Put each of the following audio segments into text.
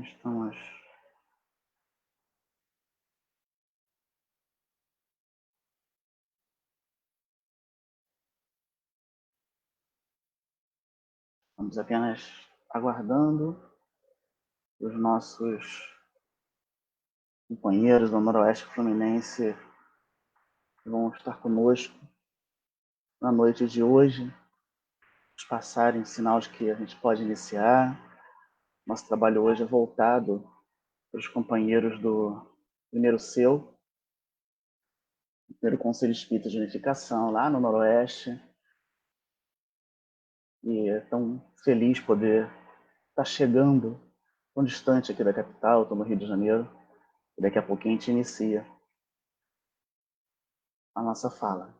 Estamos. Estamos apenas aguardando os nossos companheiros do Noroeste Fluminense que vão estar conosco na noite de hoje, nos passarem sinal de que a gente pode iniciar. Nosso trabalho hoje é voltado para os companheiros do primeiro CEU, primeiro Conselho Espírita de Unificação, lá no Noroeste. E é tão feliz poder estar chegando tão distante aqui da capital, estou no Rio de Janeiro, e daqui a pouquinho a gente inicia a nossa fala.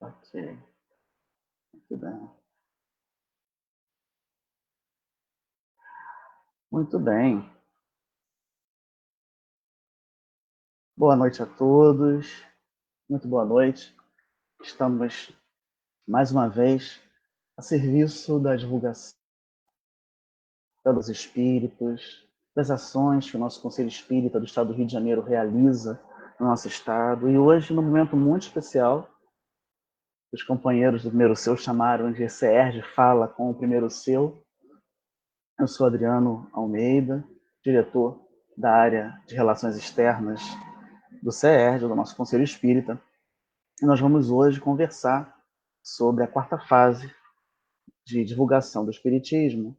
Ok, muito bem. Muito bem. Boa noite a todos. Muito boa noite. Estamos, mais uma vez, a serviço da divulgação dos espíritos, das ações que o nosso Conselho Espírita do Estado do Rio de Janeiro realiza no nosso estado. E hoje, num momento muito especial, os companheiros do Primeiro Seu chamaram de CERJ Fala com o Primeiro Seu. Eu sou Adriano Almeida, diretor da área de Relações Externas do CERJ, do nosso Conselho Espírita. E nós vamos hoje conversar sobre a quarta fase de divulgação do Espiritismo,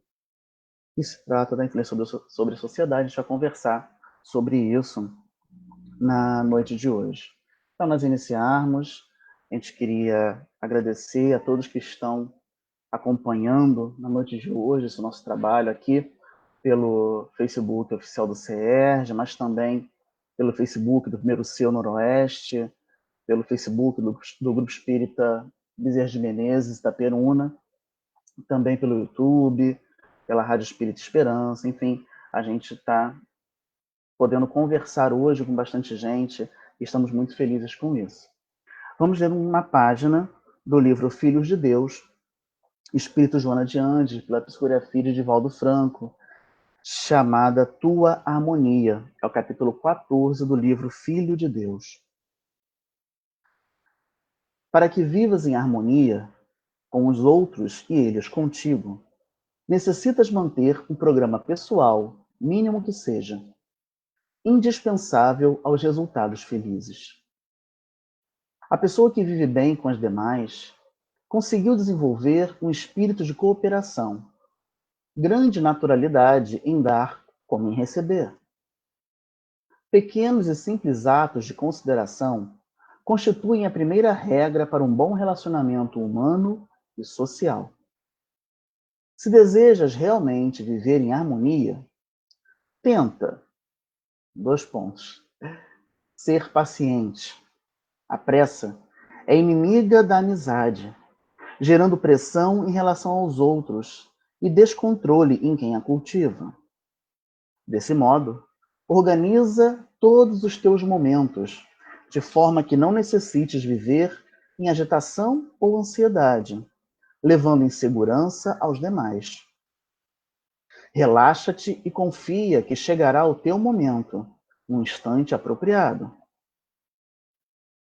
que se trata da influência sobre a sociedade. A gente vai conversar sobre isso na noite de hoje. Para nós iniciarmos, a gente queria agradecer a todos que estão acompanhando na noite de hoje esse nosso trabalho aqui pelo Facebook oficial do CERJ, mas também pelo Facebook do Primeiro Seu Noroeste, pelo Facebook do Grupo Espírita Bezerra de Menezes, da Peruna, também pelo YouTube, pela Rádio Espírita Esperança, enfim, a gente está podendo conversar hoje com bastante gente e estamos muito felizes com isso. Vamos ler uma página do livro Filhos de Deus, Espírito Joana de Andes, pela psicografia de Divaldo Franco, chamada Tua Harmonia. É o capítulo 14 do livro Filho de Deus. Para que vivas em harmonia com os outros e eles contigo, necessitas manter um programa pessoal, mínimo que seja, indispensável aos resultados felizes. A pessoa que vive bem com as demais conseguiu desenvolver um espírito de cooperação, grande naturalidade em dar como em receber. Pequenos e simples atos de consideração constituem a primeira regra para um bom relacionamento humano e social. Se desejas realmente viver em harmonia, tenta, ser paciente. A pressa é inimiga da amizade, gerando pressão em relação aos outros e descontrole em quem a cultiva. Desse modo, organiza todos os teus momentos, de forma que não necessites viver em agitação ou ansiedade, levando insegurança aos demais. Relaxa-te e confia que chegará o teu momento, um instante apropriado.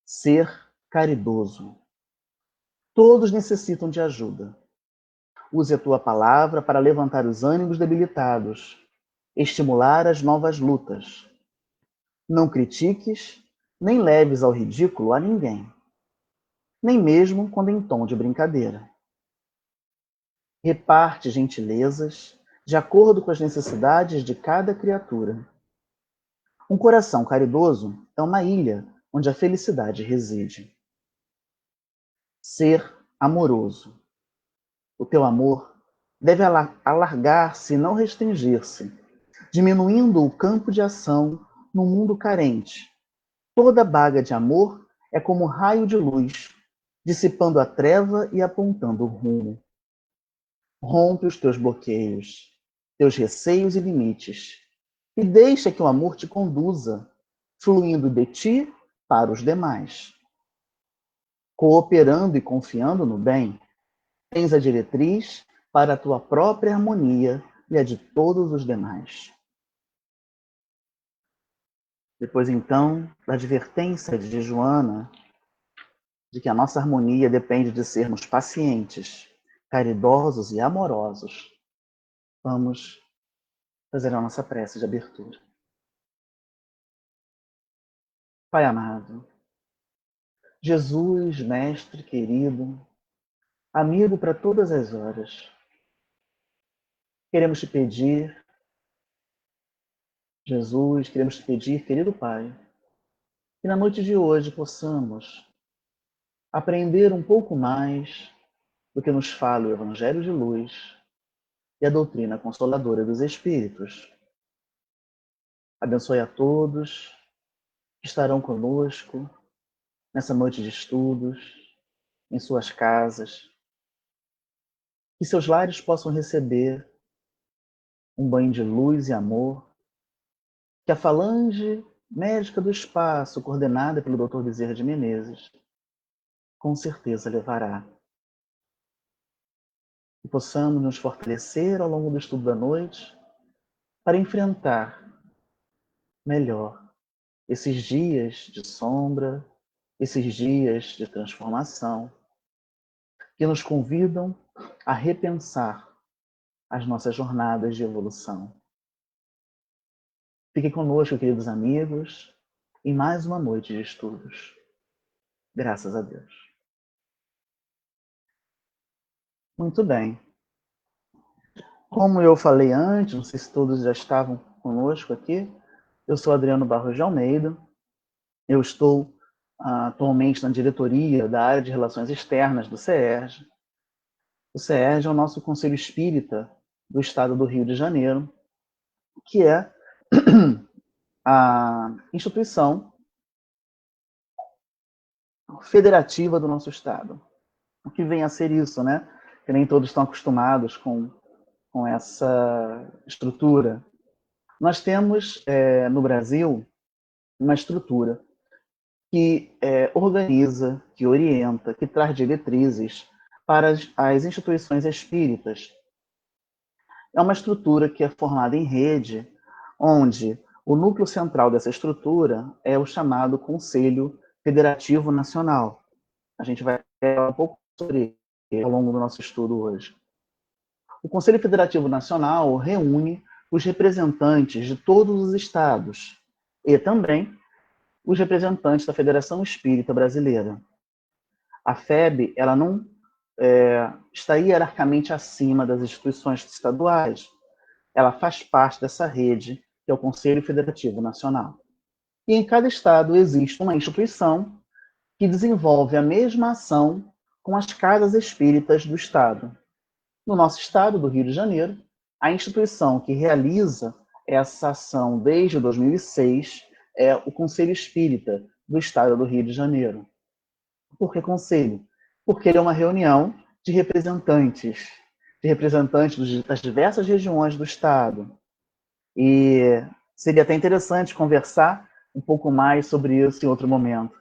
Ser caridoso. Todos necessitam de ajuda. Use a tua palavra para levantar os ânimos debilitados, estimular as novas lutas. Não critiques, nem leves ao ridículo a ninguém, nem mesmo quando em tom de brincadeira. Reparte gentilezas de acordo com as necessidades de cada criatura. Um coração caridoso é uma ilha onde a felicidade reside. Ser amoroso. O teu amor deve alargar-se e não restringir-se, diminuindo o campo de ação num mundo carente. Toda baga de amor é como um raio de luz, dissipando a treva e apontando o rumo. Rompe os teus bloqueios, teus receios e limites, e deixa que o amor te conduza, fluindo de ti para os demais. Cooperando e confiando no bem, tens a diretriz para a tua própria harmonia e a de todos os demais. Depois, então, da advertência de Joana, de que a nossa harmonia depende de sermos pacientes, caridosos e amorosos, vamos fazer a nossa prece de abertura. Pai amado, Jesus, mestre querido, amigo para todas as horas, queremos te pedir, Jesus, queremos te pedir, querido Pai, que na noite de hoje possamos aprender um pouco mais do que nos fala o Evangelho de Luz e a doutrina consoladora dos Espíritos. Abençoe a todos que estarão conosco nessa noite de estudos, em suas casas, que seus lares possam receber um banho de luz e amor, que a falange médica do espaço, coordenada pelo Dr. Bezerra de Menezes, com certeza levará. E possamos nos fortalecer ao longo do estudo da noite para enfrentar melhor esses dias de sombra, esses dias de transformação, que nos convidam a repensar as nossas jornadas de evolução. Fique conosco, queridos amigos, em mais uma noite de estudos. Graças a Deus. Muito bem. Como eu falei antes, não sei se todos já estavam conosco aqui, eu sou Adriano Barros de Almeida, eu estou atualmente na diretoria da área de Relações Externas do CERJ. O CERJ é o nosso Conselho Espírita do Estado do Rio de Janeiro, que é a instituição federativa do nosso Estado. O que vem a ser isso, né? Que nem todos estão acostumados com essa estrutura. Nós temos, no Brasil, uma estrutura que organiza, que orienta, que traz diretrizes para as instituições espíritas. É uma estrutura que é formada em rede, onde o núcleo central dessa estrutura é o chamado Conselho Federativo Nacional. A gente vai falar um pouco sobre ele ao longo do nosso estudo hoje. O Conselho Federativo Nacional reúne os representantes de todos os estados e também os representantes da Federação Espírita Brasileira. A FEB, ela não está hierarquicamente acima das instituições estaduais. Ela faz parte dessa rede, que é o Conselho Federativo Nacional. E em cada estado existe uma instituição que desenvolve a mesma ação com as casas espíritas do estado. No nosso estado, do Rio de Janeiro, a instituição que realiza essa ação desde 2006 é o Conselho Espírita do estado do Rio de Janeiro. Por que conselho? Porque ele é uma reunião de representantes das diversas regiões do estado. E seria até interessante conversar um pouco mais sobre isso em outro momento.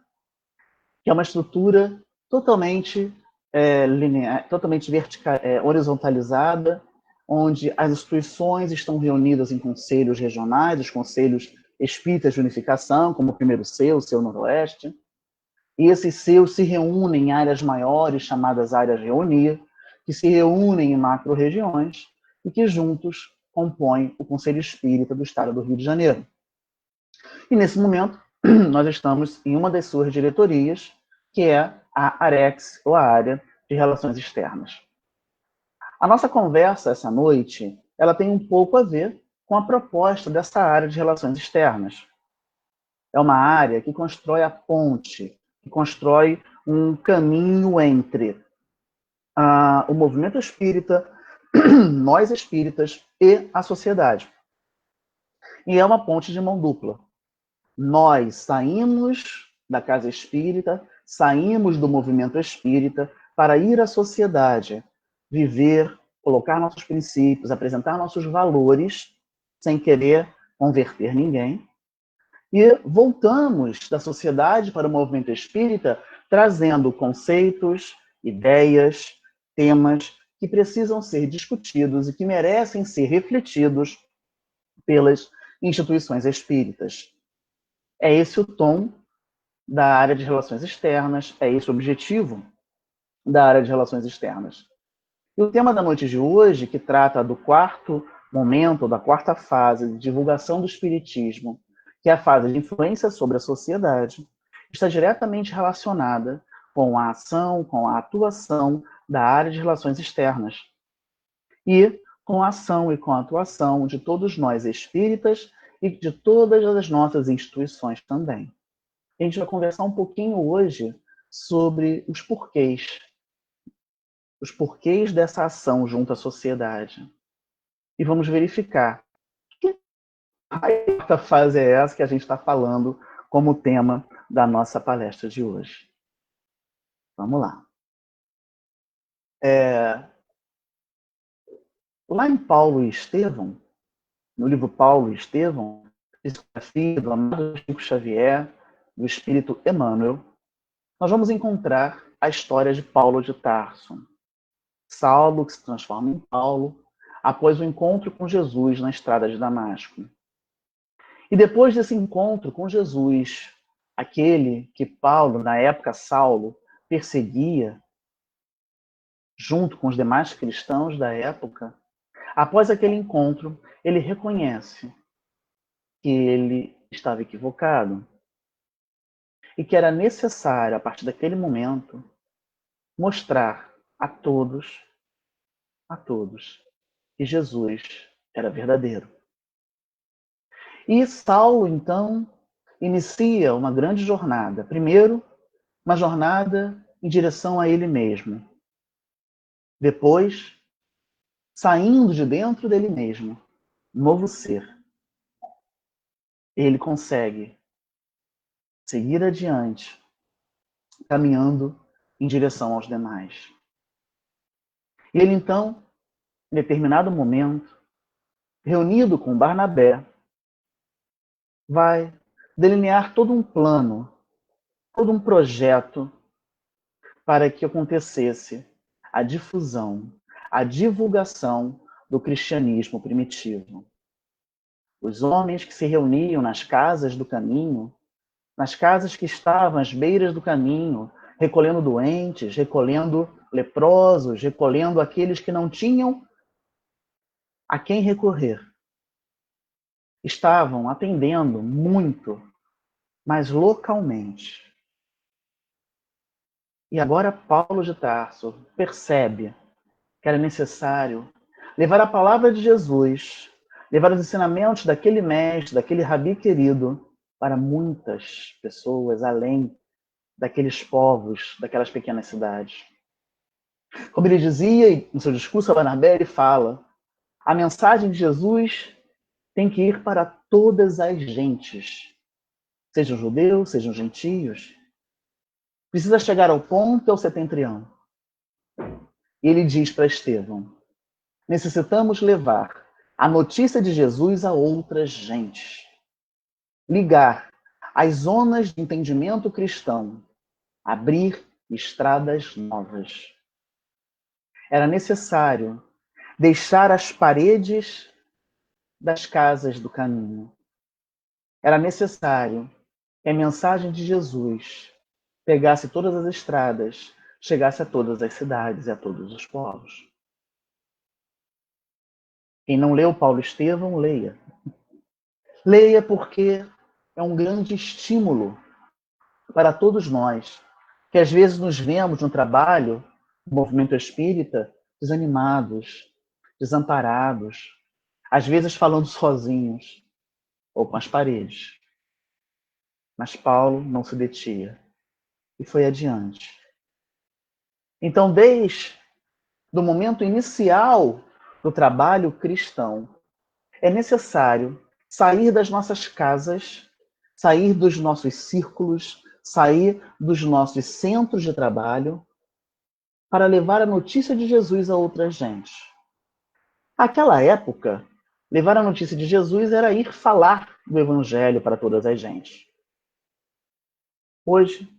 Que é uma estrutura totalmente linear, totalmente vertical, horizontalizada, onde as instituições estão reunidas em conselhos regionais, os conselhos espíritas de unificação, como o primeiro seu, o seu Noroeste, e esses seus se reúnem em áreas maiores, chamadas áreas reunir, que se reúnem em macro-regiões e que juntos compõem o Conselho Espírita do Estado do Rio de Janeiro. E nesse momento, nós estamos em uma das suas diretorias, que é a AREX, ou a Área de Relações Externas. A nossa conversa essa noite, ela tem um pouco a ver com a proposta dessa área de relações externas. É uma área que constrói a ponte, que constrói um caminho entre o movimento espírita, nós espíritas e a sociedade. E é uma ponte de mão dupla. Nós saímos da casa espírita, saímos do movimento espírita para ir à sociedade, viver, colocar nossos princípios, apresentar nossos valores, sem querer converter ninguém. E voltamos da sociedade para o movimento espírita, trazendo conceitos, ideias, temas que precisam ser discutidos e que merecem ser refletidos pelas instituições espíritas. É esse o tom da área de relações externas, é esse o objetivo da área de relações externas. E o tema da noite de hoje, que trata do quarto momento, da quarta fase de divulgação do espiritismo, que é a fase de influência sobre a sociedade, está diretamente relacionada com a ação, com a atuação da área de relações externas. E com a ação e com a atuação de todos nós espíritas e de todas as nossas instituições também. A gente vai conversar um pouquinho hoje sobre os porquês dessa ação junto à sociedade. E vamos verificar que quarta fase é essa que a gente está falando como tema da nossa palestra de hoje. Vamos lá. Lá em Paulo e Estevão, no livro Paulo e Estevão, psicografia do amado Chico Xavier, do Espírito Emmanuel, nós vamos encontrar a história de Paulo de Tarso. Saulo, que se transforma em Paulo, após o encontro com Jesus na estrada de Damasco. E depois desse encontro com Jesus, aquele que Paulo, na época Saulo, perseguia, junto com os demais cristãos da época, após aquele encontro, ele reconhece que ele estava equivocado e que era necessário, a partir daquele momento, mostrar a todos, que Jesus era verdadeiro. E Saulo, então, inicia uma grande jornada. Primeiro, uma jornada em direção a ele mesmo. Depois, saindo de dentro dele mesmo, novo ser. Ele consegue seguir adiante, caminhando em direção aos demais. E ele, então, em determinado momento, reunido com Barnabé, vai delinear todo um plano, todo um projeto para que acontecesse a difusão, a divulgação do cristianismo primitivo. Os homens que se reuniam nas casas do caminho, nas casas que estavam às beiras do caminho, recolhendo doentes, recolhendo leprosos, recolhendo aqueles que não tinham a quem recorrer. Estavam atendendo muito, mas localmente. E agora Paulo de Tarso percebe que era necessário levar a palavra de Jesus, levar os ensinamentos daquele mestre, daquele rabi querido, para muitas pessoas, além daqueles povos, daquelas pequenas cidades. Como ele dizia no seu discurso a Barnabé, ele fala: a mensagem de Jesus tem que ir para todas as gentes, sejam judeus, sejam gentios. Precisa chegar ao ponto, ao setentrião. E ele diz para Estevão: necessitamos levar a notícia de Jesus a outras gentes. Ligar as zonas de entendimento cristão, abrir estradas novas. Era necessário deixar as paredes das casas do caminho. Era necessário que a mensagem de Jesus pegasse todas as estradas, chegasse a todas as cidades e a todos os povos. Quem não leu Paulo Estevão, leia. Leia porque é um grande estímulo para todos nós, que às vezes nos vemos no trabalho, no movimento espírita, desanimados, desamparados, às vezes falando sozinhos ou com as paredes. Mas Paulo não se detinha e foi adiante. Então, desde o momento inicial do trabalho cristão, é necessário sair das nossas casas, sair dos nossos círculos, sair dos nossos centros de trabalho para levar a notícia de Jesus a outra gente. Naquela época, levar a notícia de Jesus era ir falar do evangelho para todas as gentes. Hoje,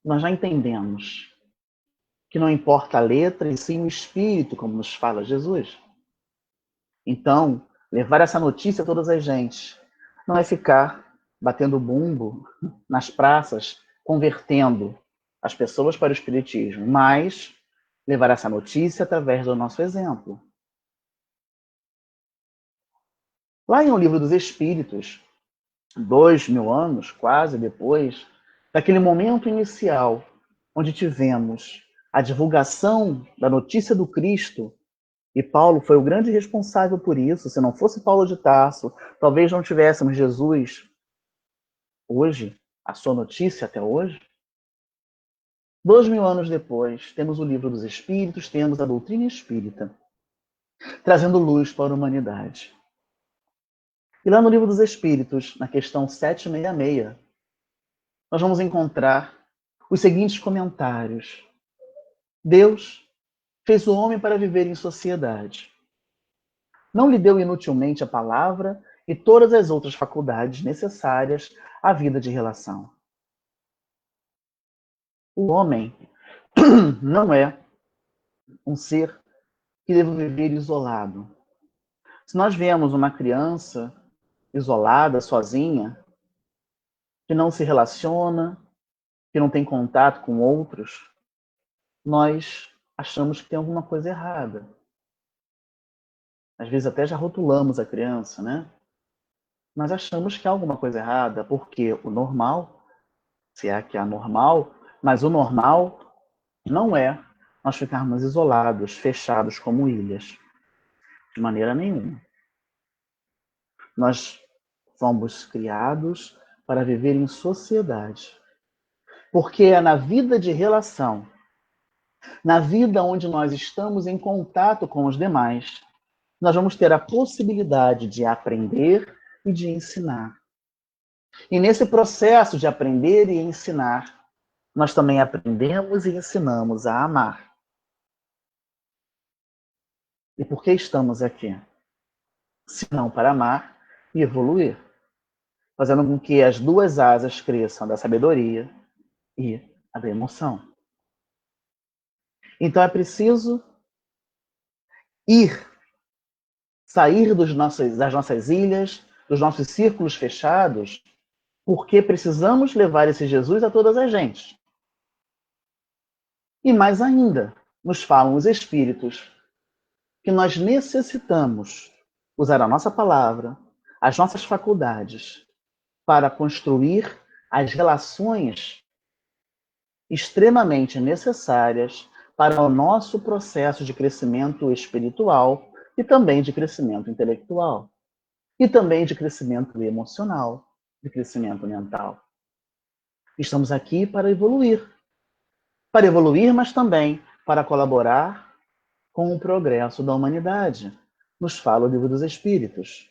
nós já entendemos que não importa a letra e sim o espírito, como nos fala Jesus. Então, levar essa notícia a todas as gentes não é ficar batendo bumbo nas praças, convertendo as pessoas para o espiritismo, mas levar essa notícia através do nosso exemplo. Lá em O Livro dos Espíritos, 2000 anos, quase depois, daquele momento inicial, onde tivemos a divulgação da notícia do Cristo, e Paulo foi o grande responsável por isso. Se não fosse Paulo de Tarso, talvez não tivéssemos Jesus hoje, a sua notícia até hoje. 2000 anos depois, temos o Livro dos Espíritos, temos a doutrina espírita, trazendo luz para a humanidade. E lá no Livro dos Espíritos, na questão 766, nós vamos encontrar os seguintes comentários. Deus fez o homem para viver em sociedade. Não lhe deu inutilmente a palavra e todas as outras faculdades necessárias à vida de relação. O homem não é um ser que deve viver isolado. Se nós vemos uma criança isolada, sozinha, que não se relaciona, que não tem contato com outros, nós achamos que tem alguma coisa errada. Às vezes até já rotulamos a criança, né? Nós achamos que há alguma coisa errada, porque o normal, se é que há normal, mas o normal não é nós ficarmos isolados, fechados como ilhas. De maneira nenhuma. Nós fomos criados para viver em sociedade. Porque é na vida de relação, na vida onde nós estamos em contato com os demais, nós vamos ter a possibilidade de aprender e de ensinar. E nesse processo de aprender e ensinar, nós também aprendemos e ensinamos a amar. E por que estamos aqui? Se não para amar e evoluir, fazendo com que as duas asas cresçam, da sabedoria e a da emoção. Então é preciso sair das nossas ilhas, dos nossos círculos fechados, porque precisamos levar esse Jesus a todas as gentes. E mais ainda, nos falam os Espíritos que nós necessitamos usar a nossa palavra, as nossas faculdades, para construir as relações extremamente necessárias para o nosso processo de crescimento espiritual e também de crescimento intelectual. E também de crescimento emocional, de crescimento mental. Estamos aqui para evoluir. Para evoluir, mas também para colaborar com o progresso da humanidade. Nos fala o Livro dos Espíritos.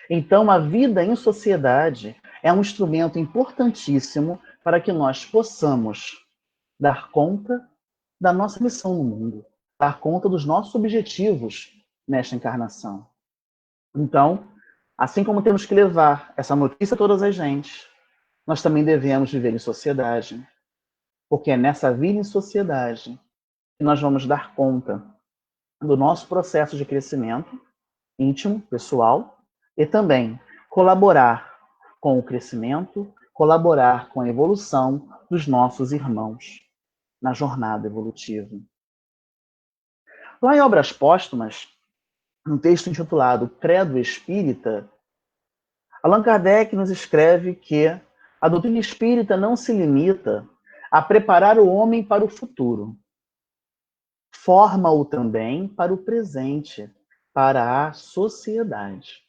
Então, a vida em sociedade é um instrumento importantíssimo para que nós possamos dar conta da nossa missão no mundo, dar conta dos nossos objetivos nesta encarnação. Então, assim como temos que levar essa notícia a todas as gentes, nós também devemos viver em sociedade, porque é nessa vida em sociedade que nós vamos dar conta do nosso processo de crescimento íntimo, pessoal, e também colaborar com o crescimento, colaborar com a evolução dos nossos irmãos. na jornada evolutiva. Lá em Obras Póstumas, num texto intitulado Credo Espírita, Allan Kardec nos escreve que a doutrina espírita não se limita a preparar o homem para o futuro, forma-o também para o presente, para a sociedade.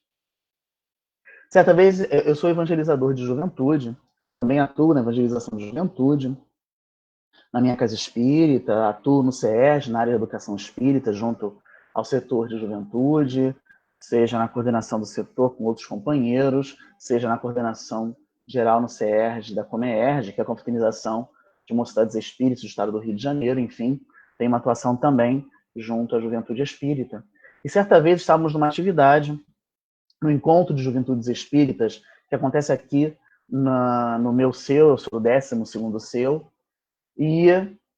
Certa vez, eu sou evangelizador de juventude, também atuo na evangelização de juventude, na minha casa espírita, atuo no CERJ, na área de educação espírita, junto ao setor de juventude, seja na coordenação do setor com outros companheiros, seja na coordenação geral no CERJ da Comerj, que é a Confraternização de Mocidades Espíritas do Estado do Rio de Janeiro, enfim, tem uma atuação também junto à juventude espírita. E certa vez estávamos numa atividade, no encontro de juventudes espíritas, que acontece aqui no meu seu, eu sou o 12º seu, e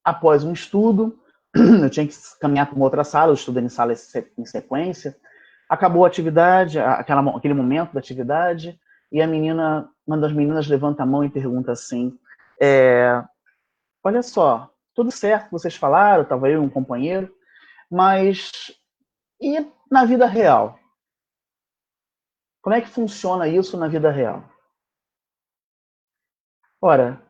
após um estudo, eu tinha que caminhar para uma outra sala, eu estudei em sala em sequência, acabou a atividade, aquele momento da atividade, e uma das meninas levanta a mão e pergunta assim, olha só, tudo certo que vocês falaram, estava eu e um companheiro, mas e na vida real? Como é que funciona isso na vida real? Ora,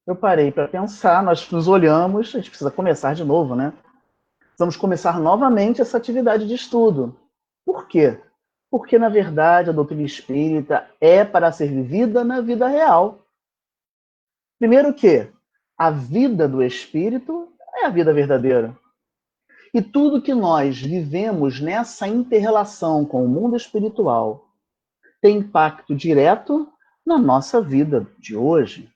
eu parei para pensar, nós nos olhamos, a gente precisa começar de novo, né? Precisamos começar novamente essa atividade de estudo. Por quê? Porque, na verdade, a doutrina espírita é para ser vivida na vida real. Primeiro que a vida do espírito é a vida verdadeira. E tudo que nós vivemos nessa inter-relação com o mundo espiritual tem impacto direto na nossa vida de hoje.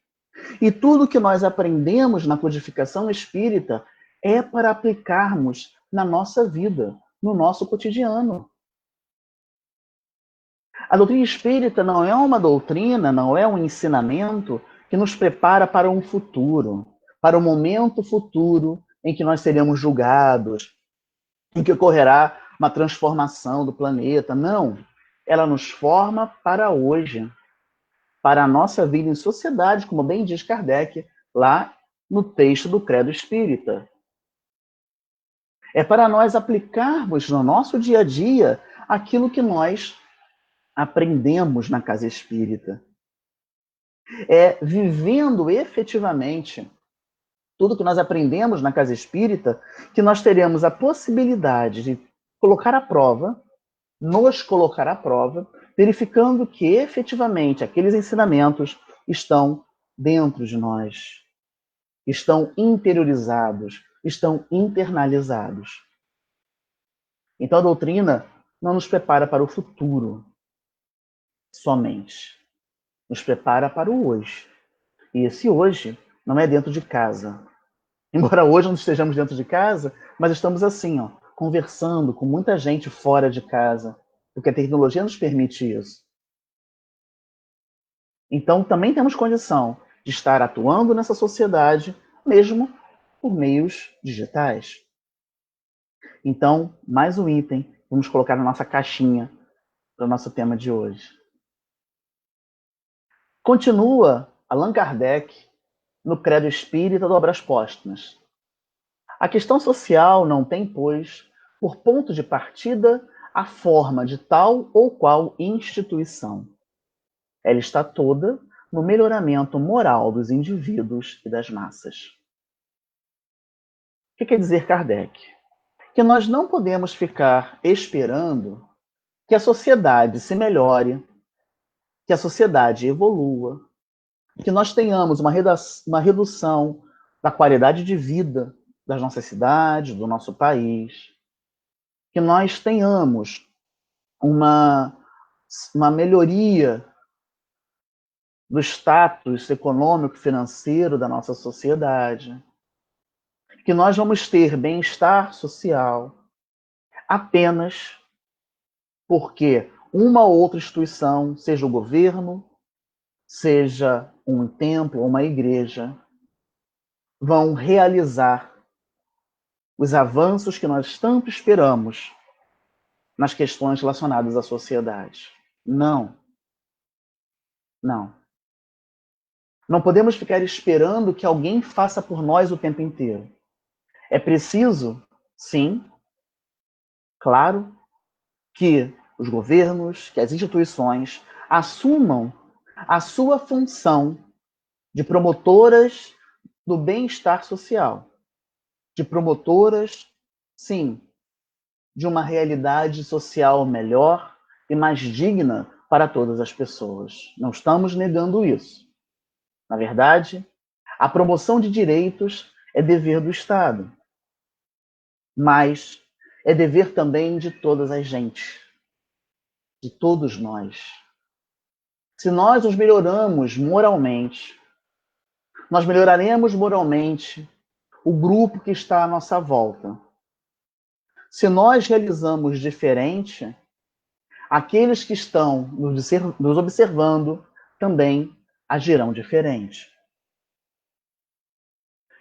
E tudo que nós aprendemos na codificação espírita é para aplicarmos na nossa vida, no nosso cotidiano. A doutrina espírita não é uma doutrina, não é um ensinamento que nos prepara para um futuro, para um momento futuro em que nós seremos julgados, em que ocorrerá uma transformação do planeta. Não. Ela nos forma para hoje, para a nossa vida em sociedade, como bem diz Kardec, lá no texto do Credo Espírita. É para nós aplicarmos no nosso dia a dia aquilo que nós aprendemos na casa espírita. É vivendo efetivamente tudo que nós aprendemos na casa espírita que nós teremos a possibilidade de colocar à prova, nos colocar à prova, verificando que efetivamente aqueles ensinamentos estão dentro de nós, estão interiorizados, estão internalizados. Então a doutrina não nos prepara para o futuro somente, nos prepara para o hoje. E esse hoje não é dentro de casa. Embora hoje não estejamos dentro de casa, mas estamos assim, ó, conversando com muita gente fora de casa, porque a tecnologia nos permite isso. Então também temos condição de estar atuando nessa sociedade, mesmo por meios digitais. Então, mais um item, vamos colocar na nossa caixinha para o nosso tema de hoje. Continua Allan Kardec no Credo Espírita do Obras Póstumas. A questão social não tem, pois, por ponto de partida a forma de tal ou qual instituição. Ela está toda no melhoramento moral dos indivíduos e das massas. O que quer dizer Kardec? Que nós não podemos ficar esperando que a sociedade se melhore, que a sociedade evolua, que nós tenhamos uma redução da qualidade de vida das nossas cidades, do nosso país, que nós tenhamos uma melhoria do status econômico e financeiro da nossa sociedade, que nós vamos ter bem-estar social apenas porque uma ou outra instituição, seja o governo, seja um templo ou uma igreja, vão realizar os avanços que nós tanto esperamos nas questões relacionadas à sociedade. Não. Não. Não podemos ficar esperando que alguém faça por nós o tempo inteiro. É preciso, sim, claro, que os governos, que as instituições assumam a sua função de promotoras do bem-estar social, de promotoras, sim, de uma realidade social melhor e mais digna para todas as pessoas. Não estamos negando isso. Na verdade, a promoção de direitos é dever do Estado, mas é dever também de todas as gentes, de todos nós. Se nós nos melhoramos moralmente, nós melhoraremos moralmente o grupo que está à nossa volta. Se nós realizamos diferente, aqueles que estão nos observando também agirão diferente.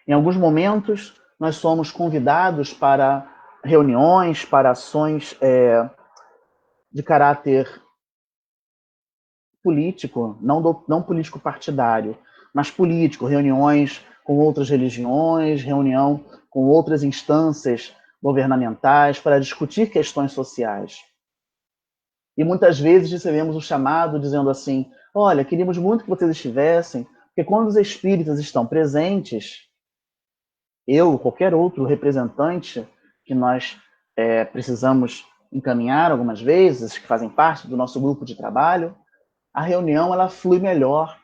Em alguns momentos, nós somos convidados para reuniões, para ações de caráter político, não político partidário, mas político, reuniões com outras religiões, reunião com outras instâncias governamentais para discutir questões sociais. E muitas vezes recebemos um chamado dizendo assim: olha, queríamos muito que vocês estivessem, porque quando os espíritas estão presentes, eu, qualquer outro representante que nós precisamos encaminhar algumas vezes, que fazem parte do nosso grupo de trabalho, a reunião ela flui melhor.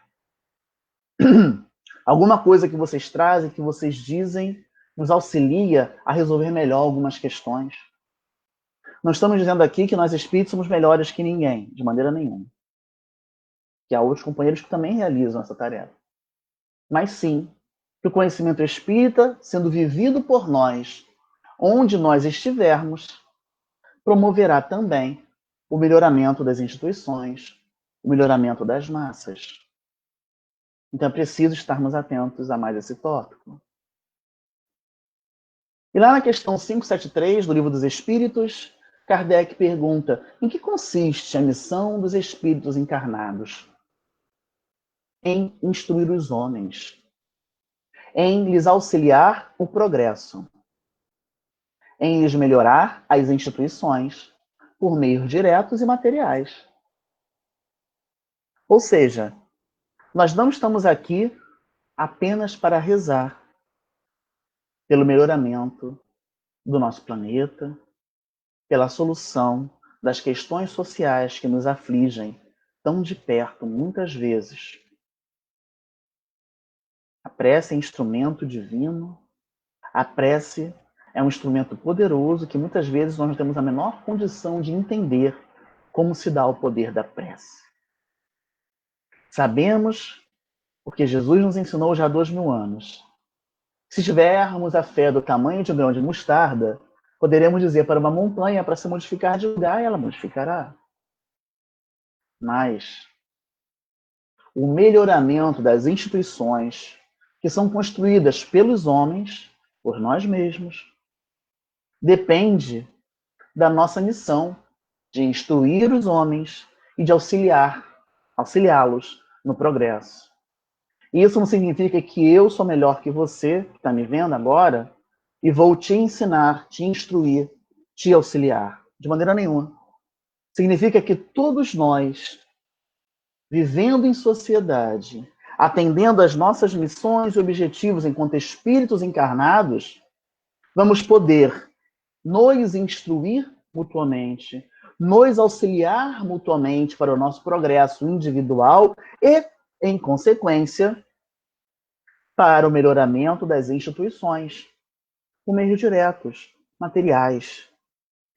Alguma coisa que vocês trazem, que vocês dizem, nos auxilia a resolver melhor algumas questões. Não estamos dizendo aqui que nós espíritos somos melhores que ninguém, de maneira nenhuma. Que há outros companheiros que também realizam essa tarefa. Mas sim, que o conhecimento espírita, sendo vivido por nós, onde nós estivermos, promoverá também o melhoramento das instituições, o melhoramento das massas. Então é preciso estarmos atentos a mais esse tópico. E lá na questão 573 do Livro dos Espíritos, Kardec pergunta: em que consiste a missão dos espíritos encarnados? Em instruir os homens, em lhes auxiliar o progresso, em lhes melhorar as instituições por meios diretos e materiais. Ou seja, nós não estamos aqui apenas para rezar pelo melhoramento do nosso planeta, pela solução das questões sociais que nos afligem tão de perto muitas vezes. A prece é instrumento divino, a prece é um instrumento poderoso que muitas vezes nós não temos a menor condição de entender como se dá o poder da prece. Sabemos, porque Jesus nos ensinou já há 2000 anos, se tivermos a fé do tamanho de um grão de mostarda, poderemos dizer para uma montanha para se modificar de lugar e ela modificará. Mas o melhoramento das instituições que são construídas pelos homens, por nós mesmos, depende da nossa missão de instruir os homens e de auxiliá-los no progresso. Isso não significa que eu sou melhor que você, que está me vendo agora, e vou te ensinar, te instruir, te auxiliar. De maneira nenhuma. Significa que todos nós, vivendo em sociedade, atendendo às nossas missões e objetivos enquanto espíritos encarnados, vamos poder nos instruir mutuamente, nos auxiliar mutuamente para o nosso progresso individual e, em consequência, para o melhoramento das instituições, por meios diretos, materiais.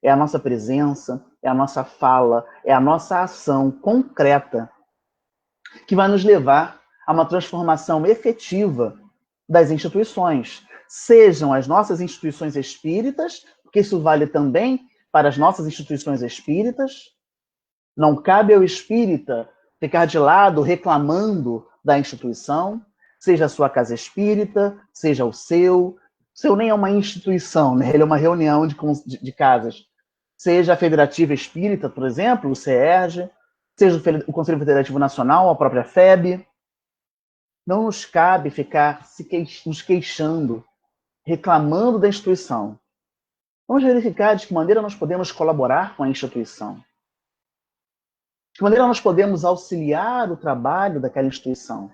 É a nossa presença, é a nossa fala, é a nossa ação concreta que vai nos levar a uma transformação efetiva das instituições, sejam as nossas instituições espíritas, porque isso vale também para as nossas instituições espíritas. Não cabe ao espírita ficar de lado reclamando da instituição, seja a sua casa espírita, seja o seu nem é uma instituição, né? Ele é uma reunião de casas, seja a Federativa Espírita, por exemplo, o CERJ, seja o Conselho Federativo Nacional, a própria FEB. Não nos cabe ficar nos queixando, reclamando da instituição. Vamos verificar de que maneira nós podemos colaborar com a instituição. De que maneira nós podemos auxiliar o trabalho daquela instituição.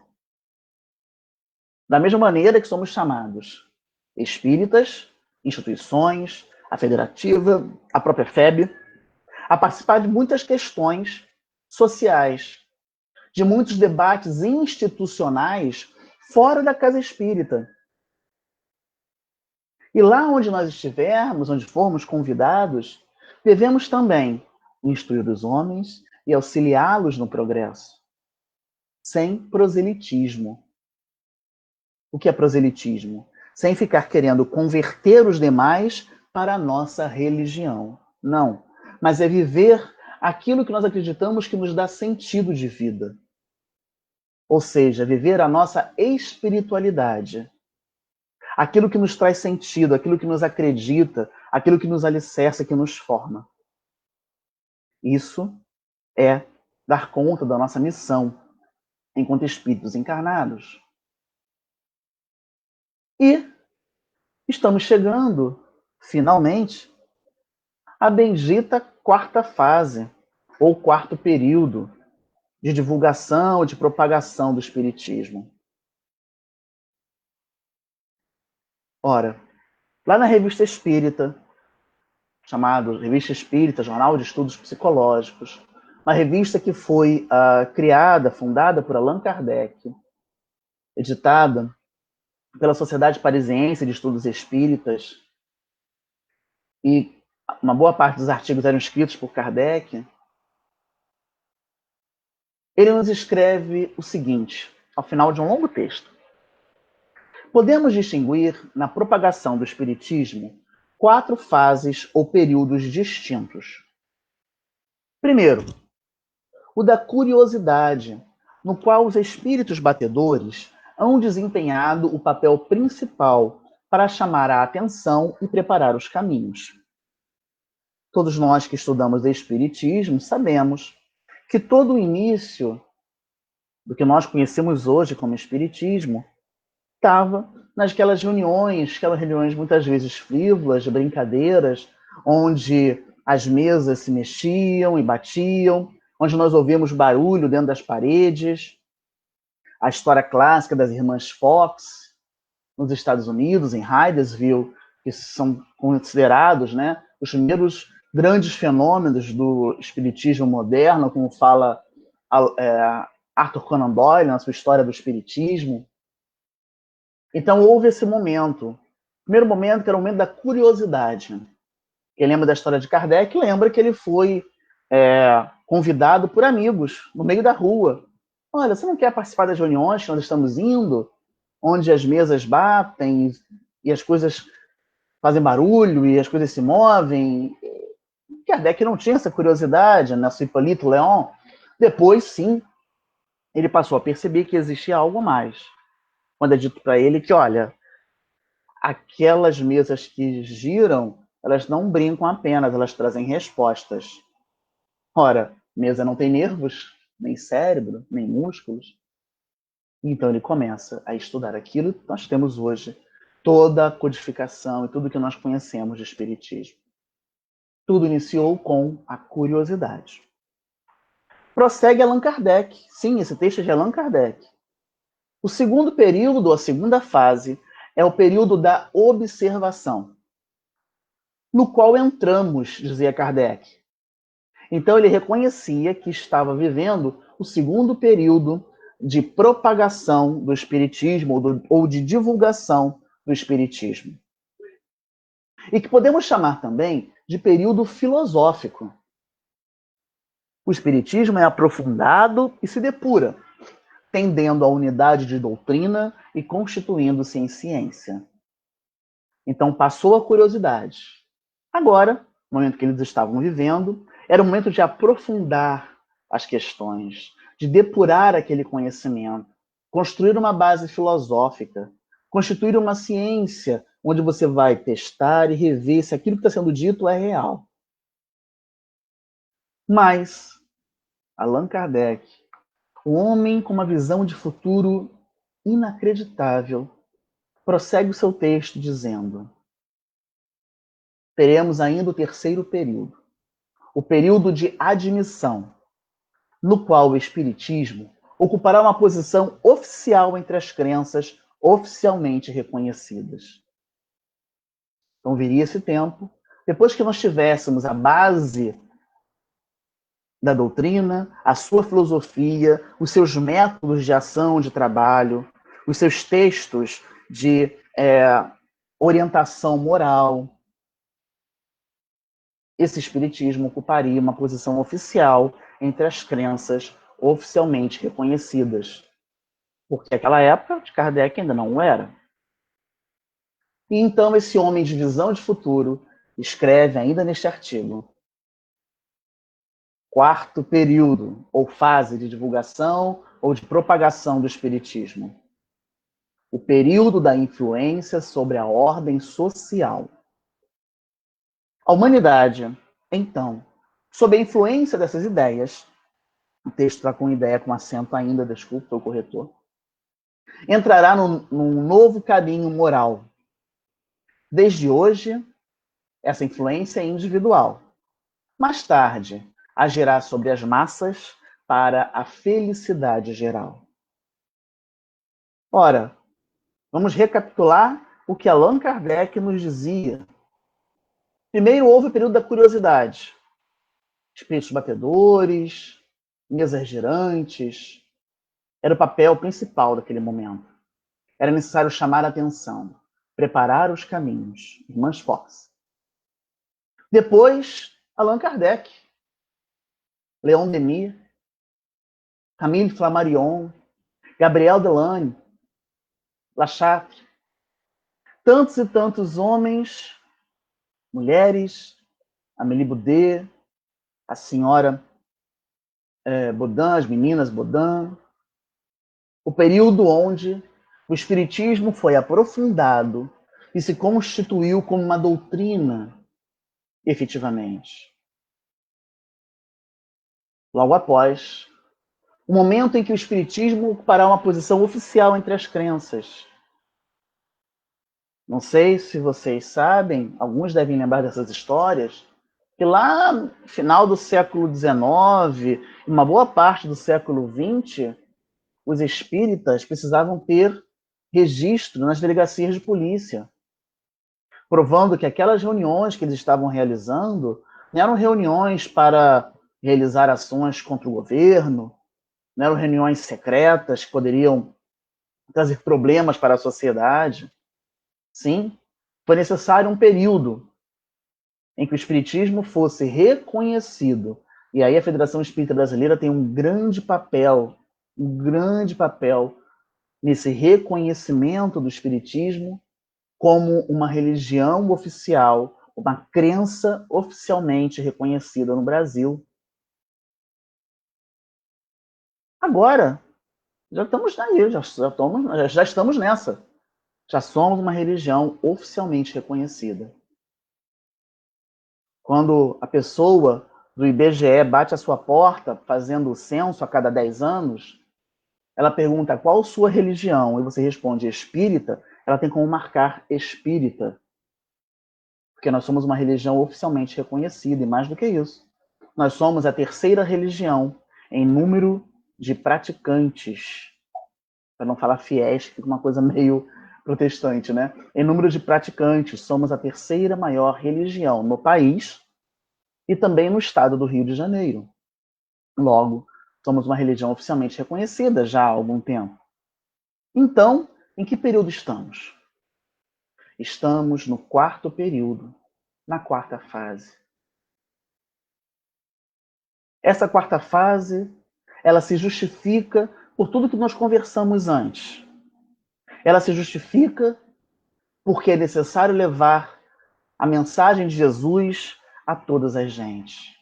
Da mesma maneira que somos chamados espíritas, instituições, a federativa, a própria FEB, a participar de muitas questões sociais, de muitos debates institucionais fora da casa espírita. E lá onde nós estivermos, onde formos convidados, devemos também instruir os homens e auxiliá-los no progresso, sem proselitismo. O que é proselitismo? Sem ficar querendo converter os demais para a nossa religião. Não. Mas é viver aquilo que nós acreditamos que nos dá sentido de vida. Ou seja, viver a nossa espiritualidade. Aquilo que nos traz sentido, aquilo que nos acredita, aquilo que nos alicerça, que nos forma. Isso é dar conta da nossa missão enquanto espíritos encarnados. E estamos chegando, finalmente, à bendita quarta fase, ou quarto período, de divulgação, de propagação do Espiritismo. Ora, lá na Revista Espírita, chamada Revista Espírita, Jornal de Estudos Psicológicos, uma revista que foi criada, fundada por Allan Kardec, editada pela Sociedade Parisiense de Estudos Espíritas, e uma boa parte dos artigos eram escritos por Kardec. Ele nos escreve o seguinte, ao final de um longo texto. Podemos distinguir, na propagação do Espiritismo, 4 fases ou períodos distintos. Primeiro, o da curiosidade, no qual os espíritos batedores hão desempenhado o papel principal para chamar a atenção e preparar os caminhos. Todos nós que estudamos o Espiritismo sabemos que todo o início do que nós conhecemos hoje como Espiritismo estava aquelas reuniões muitas vezes frívolas, de brincadeiras, onde as mesas se mexiam e batiam, onde nós ouvimos barulho dentro das paredes. A história clássica das irmãs Fox, nos Estados Unidos, em Hydesville, que são considerados, né, os primeiros grandes fenômenos do espiritismo moderno, como fala Arthur Conan Doyle na sua História do Espiritismo. Então houve esse momento. O primeiro momento, que era o momento da curiosidade. Quem lembra da história de Kardec, lembra que ele foi convidado por amigos, no meio da rua. Olha, você não quer participar das reuniões que nós estamos indo, onde as mesas batem e as coisas fazem barulho e as coisas se movem? Kardec não tinha essa curiosidade, né? Hippolyte Léon. Depois, sim, ele passou a perceber que existia algo mais. Quando é dito para ele que, olha, aquelas mesas que giram, elas não brincam apenas, elas trazem respostas. Ora, mesa não tem nervos, nem cérebro, nem músculos. Então ele começa a estudar aquilo que nós temos hoje, toda a codificação e tudo que nós conhecemos de espiritismo. Tudo iniciou com a curiosidade. Prossegue Allan Kardec. Sim, esse texto é de Allan Kardec. O segundo período, a segunda fase, é o período da observação, no qual entramos, dizia Kardec. Então ele reconhecia que estava vivendo o segundo período de propagação do espiritismo ou de divulgação do espiritismo. E que podemos chamar também de período filosófico. O espiritismo é aprofundado e se depura, tendendo à unidade de doutrina e constituindo-se em ciência. Então passou a curiosidade. Agora, no momento que eles estavam vivendo, era o momento de aprofundar as questões, de depurar aquele conhecimento, construir uma base filosófica, constituir uma ciência onde você vai testar e rever se aquilo que está sendo dito é real. Mas Allan Kardec, o homem com uma visão de futuro inacreditável, prossegue o seu texto dizendo: teremos ainda o terceiro período, o período de admissão, no qual o Espiritismo ocupará uma posição oficial entre as crenças oficialmente reconhecidas. Então viria esse tempo, depois que nós tivéssemos a base da doutrina, a sua filosofia, os seus métodos de ação, de trabalho, os seus textos de orientação moral, esse espiritismo ocuparia uma posição oficial entre as crenças oficialmente reconhecidas. Porque naquela época, de Kardec ainda não era. E então esse homem de visão de futuro escreve ainda neste artigo: quarto período, ou fase de divulgação ou de propagação do espiritismo. O período da influência sobre a ordem social. A humanidade, então, sob a influência dessas ideias, o texto está com ideia com acento ainda, desculpa, o corretor, entrará num novo caminho moral. Desde hoje, essa influência é individual. Mais tarde, agirá sobre as massas para a felicidade geral. Ora, vamos recapitular o que Allan Kardec nos dizia. Primeiro houve o período da curiosidade. Espíritos batedores, mesas girantes. Era o papel principal daquele momento. Era necessário chamar a atenção, preparar os caminhos. Irmãs Fox. Depois, Allan Kardec, Leon Denis, Camille Flammarion, Gabriel Delane, Lachatre, tantos e tantos homens, mulheres, Amélie Boudet, a senhora Baudin, as meninas Baudin, o período onde o espiritismo foi aprofundado e se constituiu como uma doutrina, efetivamente. Logo após, o momento em que o espiritismo ocupará uma posição oficial entre as crenças. Não sei se vocês sabem, alguns devem lembrar dessas histórias, que lá no final do século XIX e uma boa parte do século XX, os espíritas precisavam ter registro nas delegacias de polícia, provando que aquelas reuniões que eles estavam realizando não eram reuniões para realizar ações contra o governo, não eram reuniões secretas que poderiam trazer problemas para a sociedade. Sim, foi necessário um período em que o espiritismo fosse reconhecido. E aí a Federação Espírita Brasileira tem um grande papel nesse reconhecimento do espiritismo como uma religião oficial, uma crença oficialmente reconhecida no Brasil. Agora, já estamos aí, já estamos nessa. Já somos uma religião oficialmente reconhecida. Quando a pessoa do IBGE bate a sua porta, fazendo o censo a cada 10 anos, ela pergunta qual sua religião, e você responde espírita, ela tem como marcar espírita. Porque nós somos uma religião oficialmente reconhecida, e mais do que isso, nós somos a terceira religião em número de praticantes. Para não falar fiéis, que fica uma coisa meio protestante, né? Em número de praticantes, somos a terceira maior religião no país e também no estado do Rio de Janeiro. Logo, somos uma religião oficialmente reconhecida já há algum tempo. Então, em que período estamos? Estamos no quarto período, na quarta fase. Essa quarta fase, ela se justifica por tudo que nós conversamos antes. Ela se justifica porque é necessário levar a mensagem de Jesus a todas as gentes.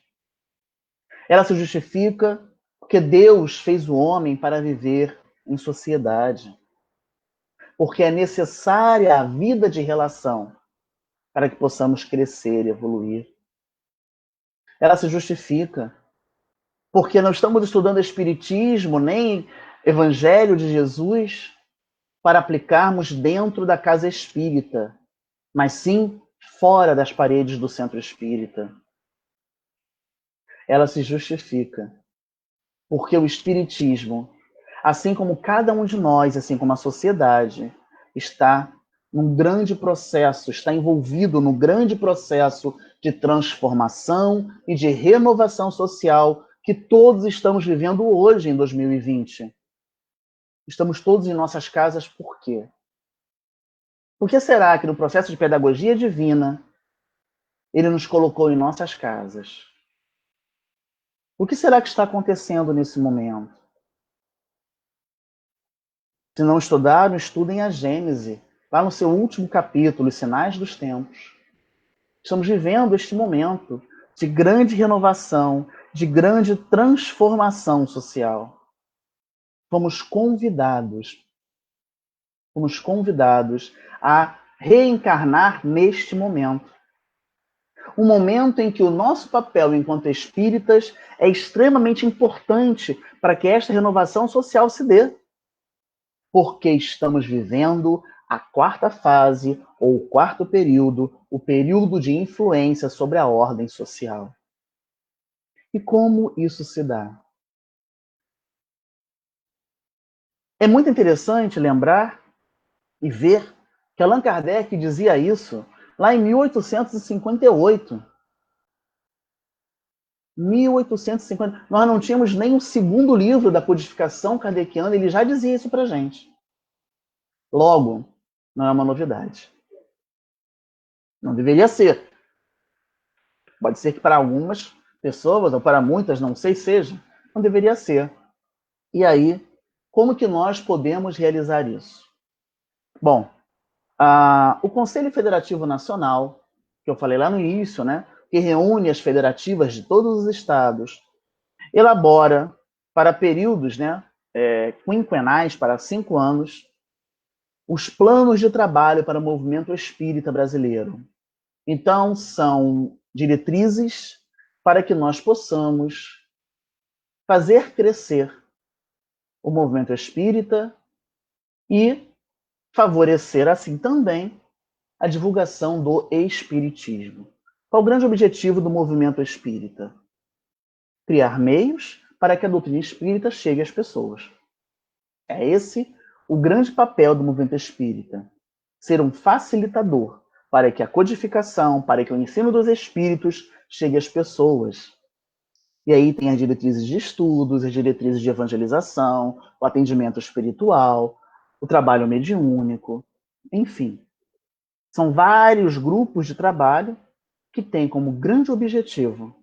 Ela se justifica porque Deus fez o homem para viver em sociedade. Porque é necessária a vida de relação para que possamos crescer e evoluir. Ela se justifica porque não estamos estudando Espiritismo nem Evangelho de Jesus para aplicarmos dentro da casa espírita, mas sim fora das paredes do centro espírita. Ela se justifica, porque o espiritismo, assim como cada um de nós, assim como a sociedade, está num grande processo, está envolvido no grande processo de transformação e de renovação social que todos estamos vivendo hoje, em 2020. Estamos todos em nossas casas por quê? Por que será que no processo de pedagogia divina ele nos colocou em nossas casas? O que será que está acontecendo nesse momento? Se não estudaram, estudem a Gênese, lá no seu último capítulo, Os Sinais dos Tempos. Estamos vivendo este momento de grande renovação, de grande transformação social. Fomos convidados a reencarnar neste momento. Um momento em que o nosso papel enquanto espíritas é extremamente importante para que esta renovação social se dê. Porque estamos vivendo a quarta fase, ou o quarto período, o período de influência sobre a ordem social. E como isso se dá? É muito interessante lembrar e ver que Allan Kardec dizia isso lá em 1858. 1850. Nós não tínhamos nem o segundo livro da codificação kardeciana, ele já dizia isso pra gente. Logo, não é uma novidade. Não deveria ser. Pode ser que para algumas pessoas, ou para muitas, não sei, seja. Não deveria ser. E aí, como que nós podemos realizar isso? Bom, o Conselho Federativo Nacional, que eu falei lá no início, né, que reúne as federativas de todos os estados, elabora para períodos, né, quinquenais, para 5 anos, os planos de trabalho para o movimento espírita brasileiro. Então, são diretrizes para que nós possamos fazer crescer o movimento espírita e favorecer, assim também, a divulgação do espiritismo. Qual o grande objetivo do movimento espírita? Criar meios para que a doutrina espírita chegue às pessoas. É esse o grande papel do movimento espírita. Ser um facilitador para que a codificação, para que o ensino dos espíritos chegue às pessoas. E aí tem as diretrizes de estudos, as diretrizes de evangelização, o atendimento espiritual, o trabalho mediúnico, enfim. São vários grupos de trabalho que têm como grande objetivo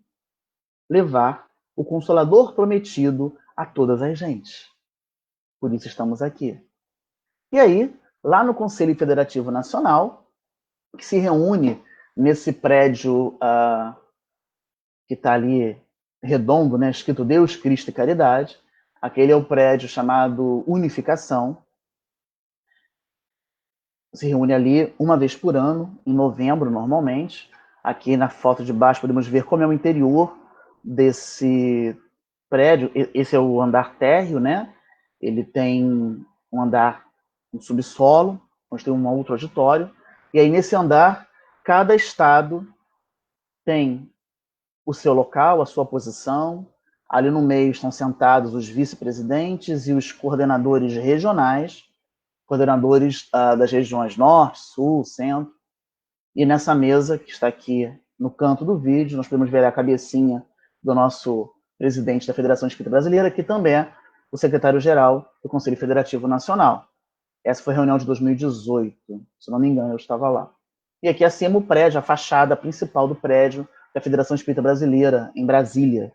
levar o Consolador prometido a todas as gentes. Por isso estamos aqui. E aí, lá no Conselho Federativo Nacional, que se reúne nesse prédio que está ali redondo, né, escrito Deus, Cristo e Caridade. Aquele é o prédio chamado Unificação. Se reúne ali uma vez por ano, em novembro, normalmente. Aqui na foto de baixo podemos ver como é o interior desse prédio. Esse é o andar térreo, né? Ele tem um andar, um subsolo, onde tem um outro auditório. E aí, nesse andar, cada estado tem o seu local, a sua posição. Ali no meio estão sentados os vice-presidentes e os coordenadores regionais, coordenadores das regiões Norte, Sul, Centro. E nessa mesa, que está aqui no canto do vídeo, nós podemos ver a cabecinha do nosso presidente da Federação Espírita Brasileira, que também é o secretário-geral do Conselho Federativo Nacional. Essa foi a reunião de 2018, se não me engano, eu estava lá. E aqui acima o prédio, a fachada principal do prédio da Federação Espírita Brasileira, em Brasília,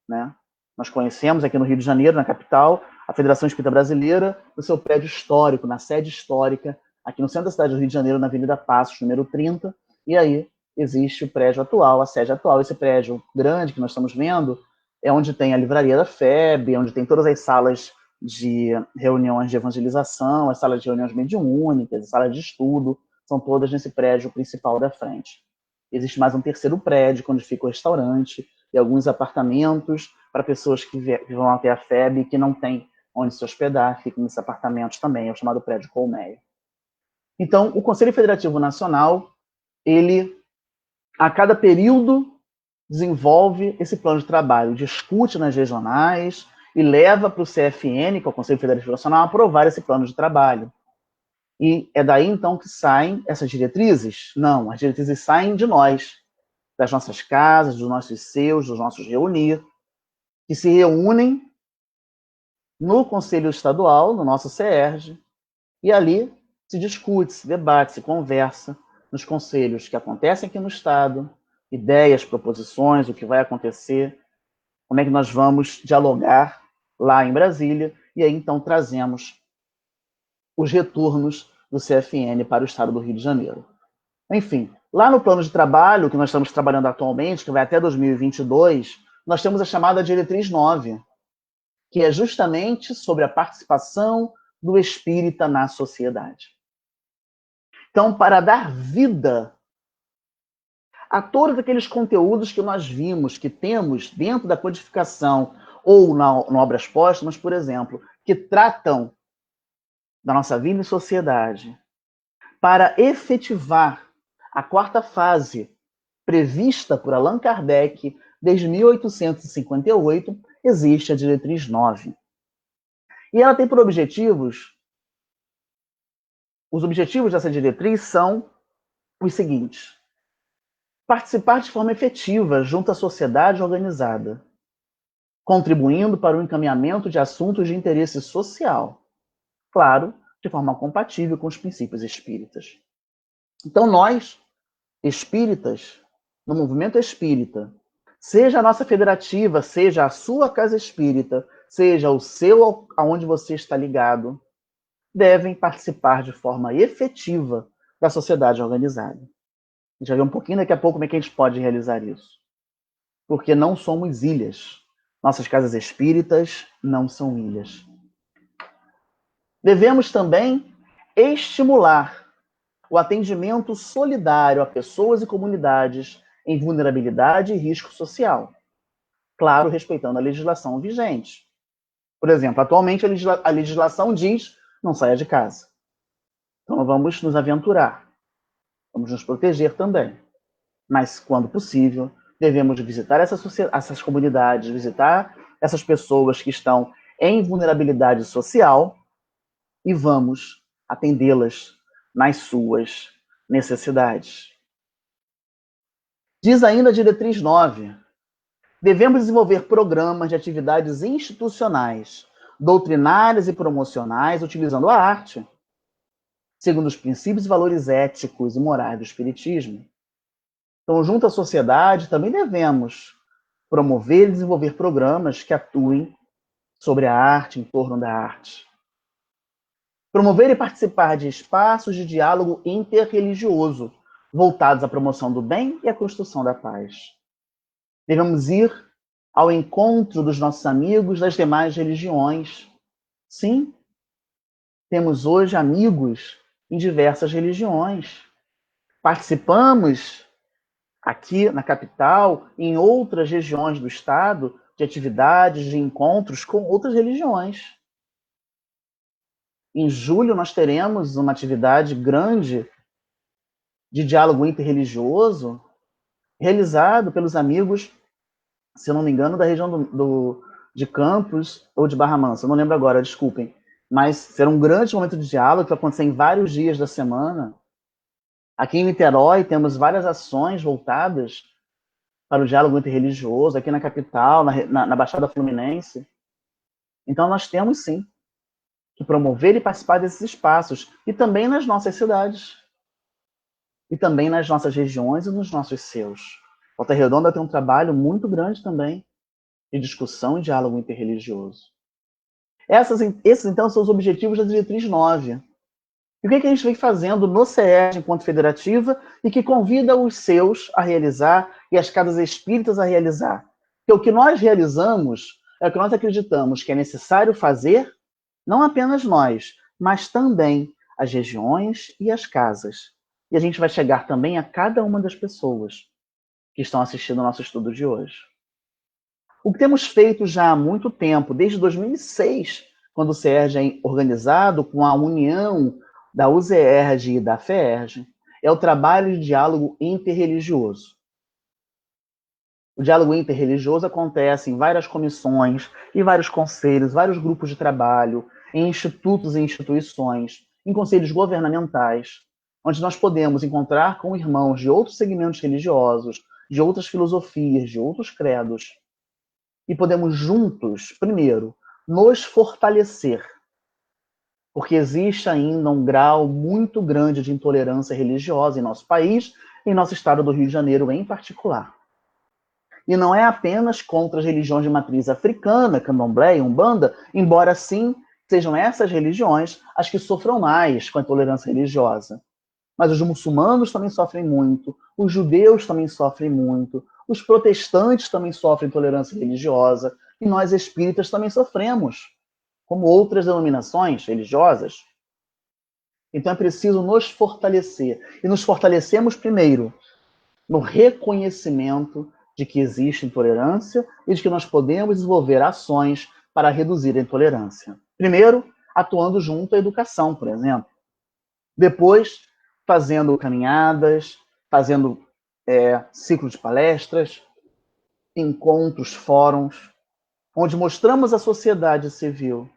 né? Nós conhecemos aqui no Rio de Janeiro, na capital, a Federação Espírita Brasileira, no seu prédio histórico, na sede histórica, aqui no centro da cidade do Rio de Janeiro, na Avenida Passos, número 30, e aí existe o prédio atual, a sede atual. Esse prédio grande que nós estamos vendo é onde tem a livraria da FEB, onde tem todas as salas de reuniões de evangelização, as salas de reuniões mediúnicas, as salas de estudo, são todas nesse prédio principal da frente. Existe mais um terceiro prédio, onde fica o restaurante, e alguns apartamentos para pessoas que vão até a FEB e que não têm onde se hospedar, fica nesses apartamentos também, é o chamado prédio Colmeia. Então, o Conselho Federativo Nacional, ele, a cada período, desenvolve esse plano de trabalho, discute nas regionais e leva para o CFN, que é o Conselho Federativo Nacional, aprovar esse plano de trabalho. E é daí, então, que saem essas diretrizes? Não, as diretrizes saem de nós, das nossas casas, dos nossos seus, dos nossos reunir, que se reúnem no Conselho Estadual, no nosso CERJ, e ali se discute, se debate, se conversa nos conselhos que acontecem aqui no Estado, ideias, proposições, o que vai acontecer, como é que nós vamos dialogar lá em Brasília, e aí então trazemos os retornos do CFN para o Estado do Rio de Janeiro. Enfim, lá no plano de trabalho que nós estamos trabalhando atualmente, que vai até 2022, nós temos a chamada Diretriz 9, que é justamente sobre a participação do espírita na sociedade. Então, para dar vida a todos aqueles conteúdos que nós vimos, que temos dentro da codificação ou na Obras Póstumas, por exemplo, que tratam da nossa vida em sociedade, para efetivar a quarta fase prevista por Allan Kardec desde 1858, existe a Diretriz 9. E ela tem por objetivos, os objetivos dessa diretriz são os seguintes: participar de forma efetiva junto à sociedade organizada, contribuindo para o encaminhamento de assuntos de interesse social, claro, de forma compatível com os princípios espíritas. Então nós, espíritas, no movimento espírita, seja a nossa federativa, seja a sua casa espírita, seja o seu aonde você está ligado, devem participar de forma efetiva da sociedade organizada. A gente vai ver um pouquinho daqui a pouco como é que a gente pode realizar isso. Porque não somos ilhas. Nossas casas espíritas não são ilhas. Devemos também estimular o atendimento solidário a pessoas e comunidades em vulnerabilidade e risco social. Claro, respeitando a legislação vigente. Por exemplo, atualmente a legislação diz não saia de casa. Então vamos nos aventurar. Vamos nos proteger também. Mas, quando possível, devemos visitar essas comunidades, visitar essas pessoas que estão em vulnerabilidade social e vamos atendê-las nas suas necessidades. Diz ainda a Diretriz 9, devemos desenvolver programas de atividades institucionais, doutrinárias e promocionais, utilizando a arte, segundo os princípios e valores éticos e morais do Espiritismo. Então, junto à sociedade, também devemos promover e desenvolver programas que atuem sobre a arte, em torno da arte. Promover e participar de espaços de diálogo interreligioso, voltados à promoção do bem e à construção da paz. Devemos ir ao encontro dos nossos amigos das demais religiões. Sim, temos hoje amigos em diversas religiões. Participamos aqui na capital, em outras regiões do estado, de atividades, de encontros com outras religiões. Em julho, nós teremos uma atividade grande de diálogo interreligioso, realizado pelos amigos, se eu não me engano, da região de Campos ou de Barra Mansa, eu não lembro agora, desculpem. Mas será um grande momento de diálogo que vai acontecer em vários dias da semana. Aqui em Niterói, temos várias ações voltadas para o diálogo interreligioso, aqui na capital, na Baixada Fluminense. Então, nós temos, sim, que promover e participar desses espaços, e também nas nossas cidades, e também nas nossas regiões e nos nossos seus. Volta Redonda tem um trabalho muito grande também de discussão e diálogo interreligioso. Esses, então, são os objetivos da Diretriz 9. E o que a gente vem fazendo no CERJ enquanto federativa e que convida os seus a realizar e as casas espíritas a realizar? Porque o que nós realizamos é o que nós acreditamos que é necessário fazer, não apenas nós, mas também as regiões e as casas. E a gente vai chegar também a cada uma das pessoas que estão assistindo ao nosso estudo de hoje. O que temos feito já há muito tempo, desde 2006, quando o CERJ é organizado com a união da UZERJ e da FEERJ, é o trabalho de diálogo interreligioso. O diálogo interreligioso acontece em várias comissões, em vários conselhos, vários grupos de trabalho, em institutos e instituições, em conselhos governamentais, onde nós podemos encontrar com irmãos de outros segmentos religiosos, de outras filosofias, de outros credos, e podemos juntos, primeiro, nos fortalecer, porque existe ainda um grau muito grande de intolerância religiosa em nosso país, em nosso estado do Rio de Janeiro em particular. E não é apenas contra as religiões de matriz africana, candomblé e umbanda, embora sim sejam essas religiões as que sofram mais com a intolerância religiosa. Mas os muçulmanos também sofrem muito, os judeus também sofrem muito, os protestantes também sofrem intolerância religiosa, e nós espíritas também sofremos, como outras denominações religiosas. Então é preciso nos fortalecer. E nos fortalecemos primeiro no reconhecimento de que existe intolerância e de que nós podemos desenvolver ações para reduzir a intolerância. Primeiro, atuando junto à educação, por exemplo. Depois, fazendo caminhadas, fazendo ciclo de palestras, encontros, fóruns, onde mostramos à sociedade civil,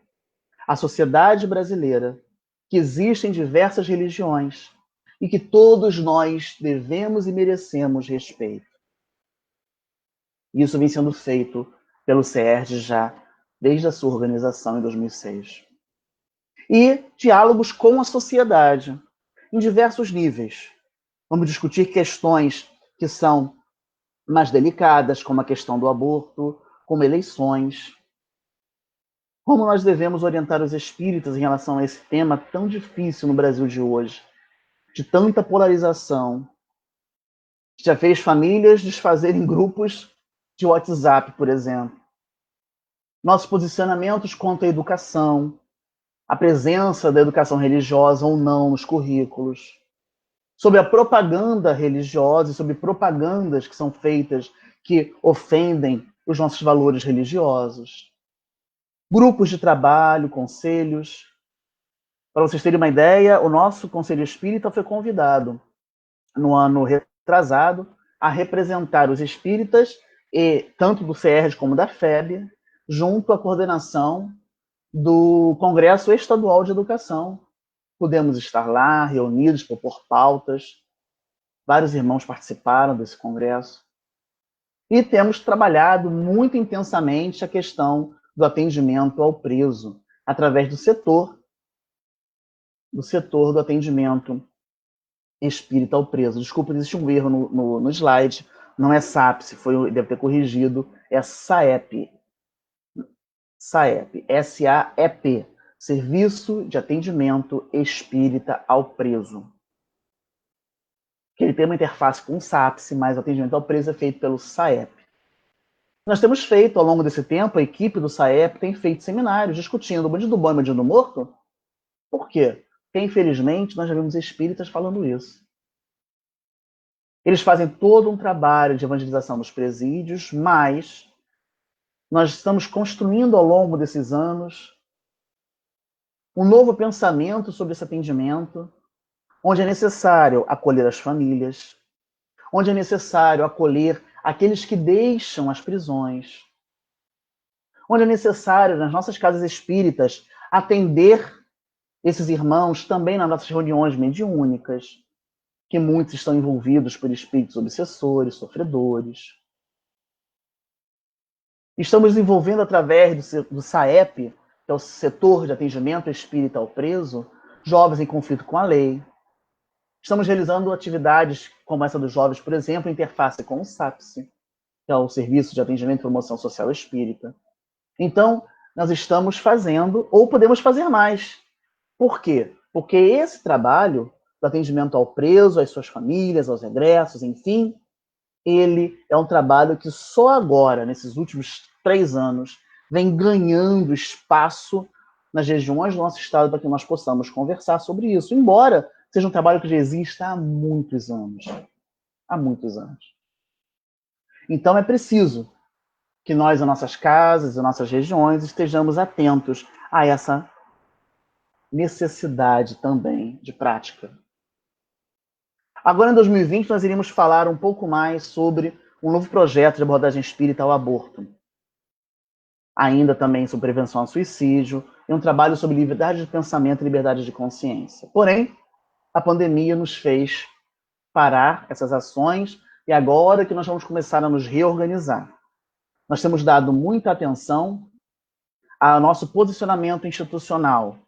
à sociedade brasileira, que existem diversas religiões e que todos nós devemos e merecemos respeito. Isso vem sendo feito pelo CERJ já desde a sua organização em 2006. E diálogos com a sociedade, em diversos níveis. Vamos discutir questões que são mais delicadas, como a questão do aborto, como eleições. Como nós devemos orientar os espíritas em relação a esse tema tão difícil no Brasil de hoje, de tanta polarização, que já fez famílias desfazerem grupos de WhatsApp, por exemplo. Nossos posicionamentos quanto à educação, a presença da educação religiosa ou não nos currículos, sobre a propaganda religiosa e sobre propagandas que são feitas que ofendem os nossos valores religiosos. Grupos de trabalho, conselhos. Para vocês terem uma ideia, o nosso Conselho Espírita foi convidado, no ano retrasado, a representar os espíritas, e tanto do CERJ como da FEB, junto à coordenação do Congresso Estadual de Educação. Pudemos estar lá, reunidos, propor pautas. Vários irmãos participaram desse congresso. E temos trabalhado muito intensamente a questão do atendimento ao preso, através do setor do atendimento espírita ao preso. Desculpa, existe um erro no slide. Não é SAPS, deve ter corrigido. É SAEP. SAEP. S-A-E-P. Serviço de Atendimento Espírita ao Preso. Que ele tem uma interface com o SAPS, mas o atendimento ao preso é feito pelo SAEP. Nós temos feito, ao longo desse tempo, a equipe do SAEP tem feito seminários discutindo o bandido bom e o bandido morto. Por quê? Porque, infelizmente, nós já vimos espíritas falando isso. Eles fazem todo um trabalho de evangelização nos presídios, mas nós estamos construindo, ao longo desses anos, um novo pensamento sobre esse atendimento, onde é necessário acolher as famílias, onde é necessário acolher aqueles que deixam as prisões, onde é necessário, nas nossas casas espíritas, atender esses irmãos também nas nossas reuniões mediúnicas, que muitos estão envolvidos por espíritos obsessores, sofredores. Estamos desenvolvendo, através do SAEP, que é o Setor de Atendimento Espírita ao Preso, jovens em conflito com a lei. Estamos realizando atividades como essa dos jovens, por exemplo, interface com o SAPS, que é o Serviço de Atendimento e Promoção Social Espírita. Então, nós estamos fazendo, ou podemos fazer mais. Por quê? Porque esse trabalho do atendimento ao preso, às suas famílias, aos egressos, enfim, ele é um trabalho que só agora, nesses últimos 3 anos, vem ganhando espaço nas regiões do nosso estado para que nós possamos conversar sobre isso, embora seja um trabalho que já exista há muitos anos. Há muitos anos. Então é preciso que nós, em nossas casas, em nossas regiões, estejamos atentos há essa necessidade também de prática. Agora, em 2020, nós iremos falar um pouco mais sobre um novo projeto de abordagem espírita ao aborto. Ainda também sobre prevenção ao suicídio e um trabalho sobre liberdade de pensamento e liberdade de consciência. Porém, a pandemia nos fez parar essas ações e agora que nós vamos começar a nos reorganizar. Nós temos dado muita atenção ao nosso posicionamento institucional.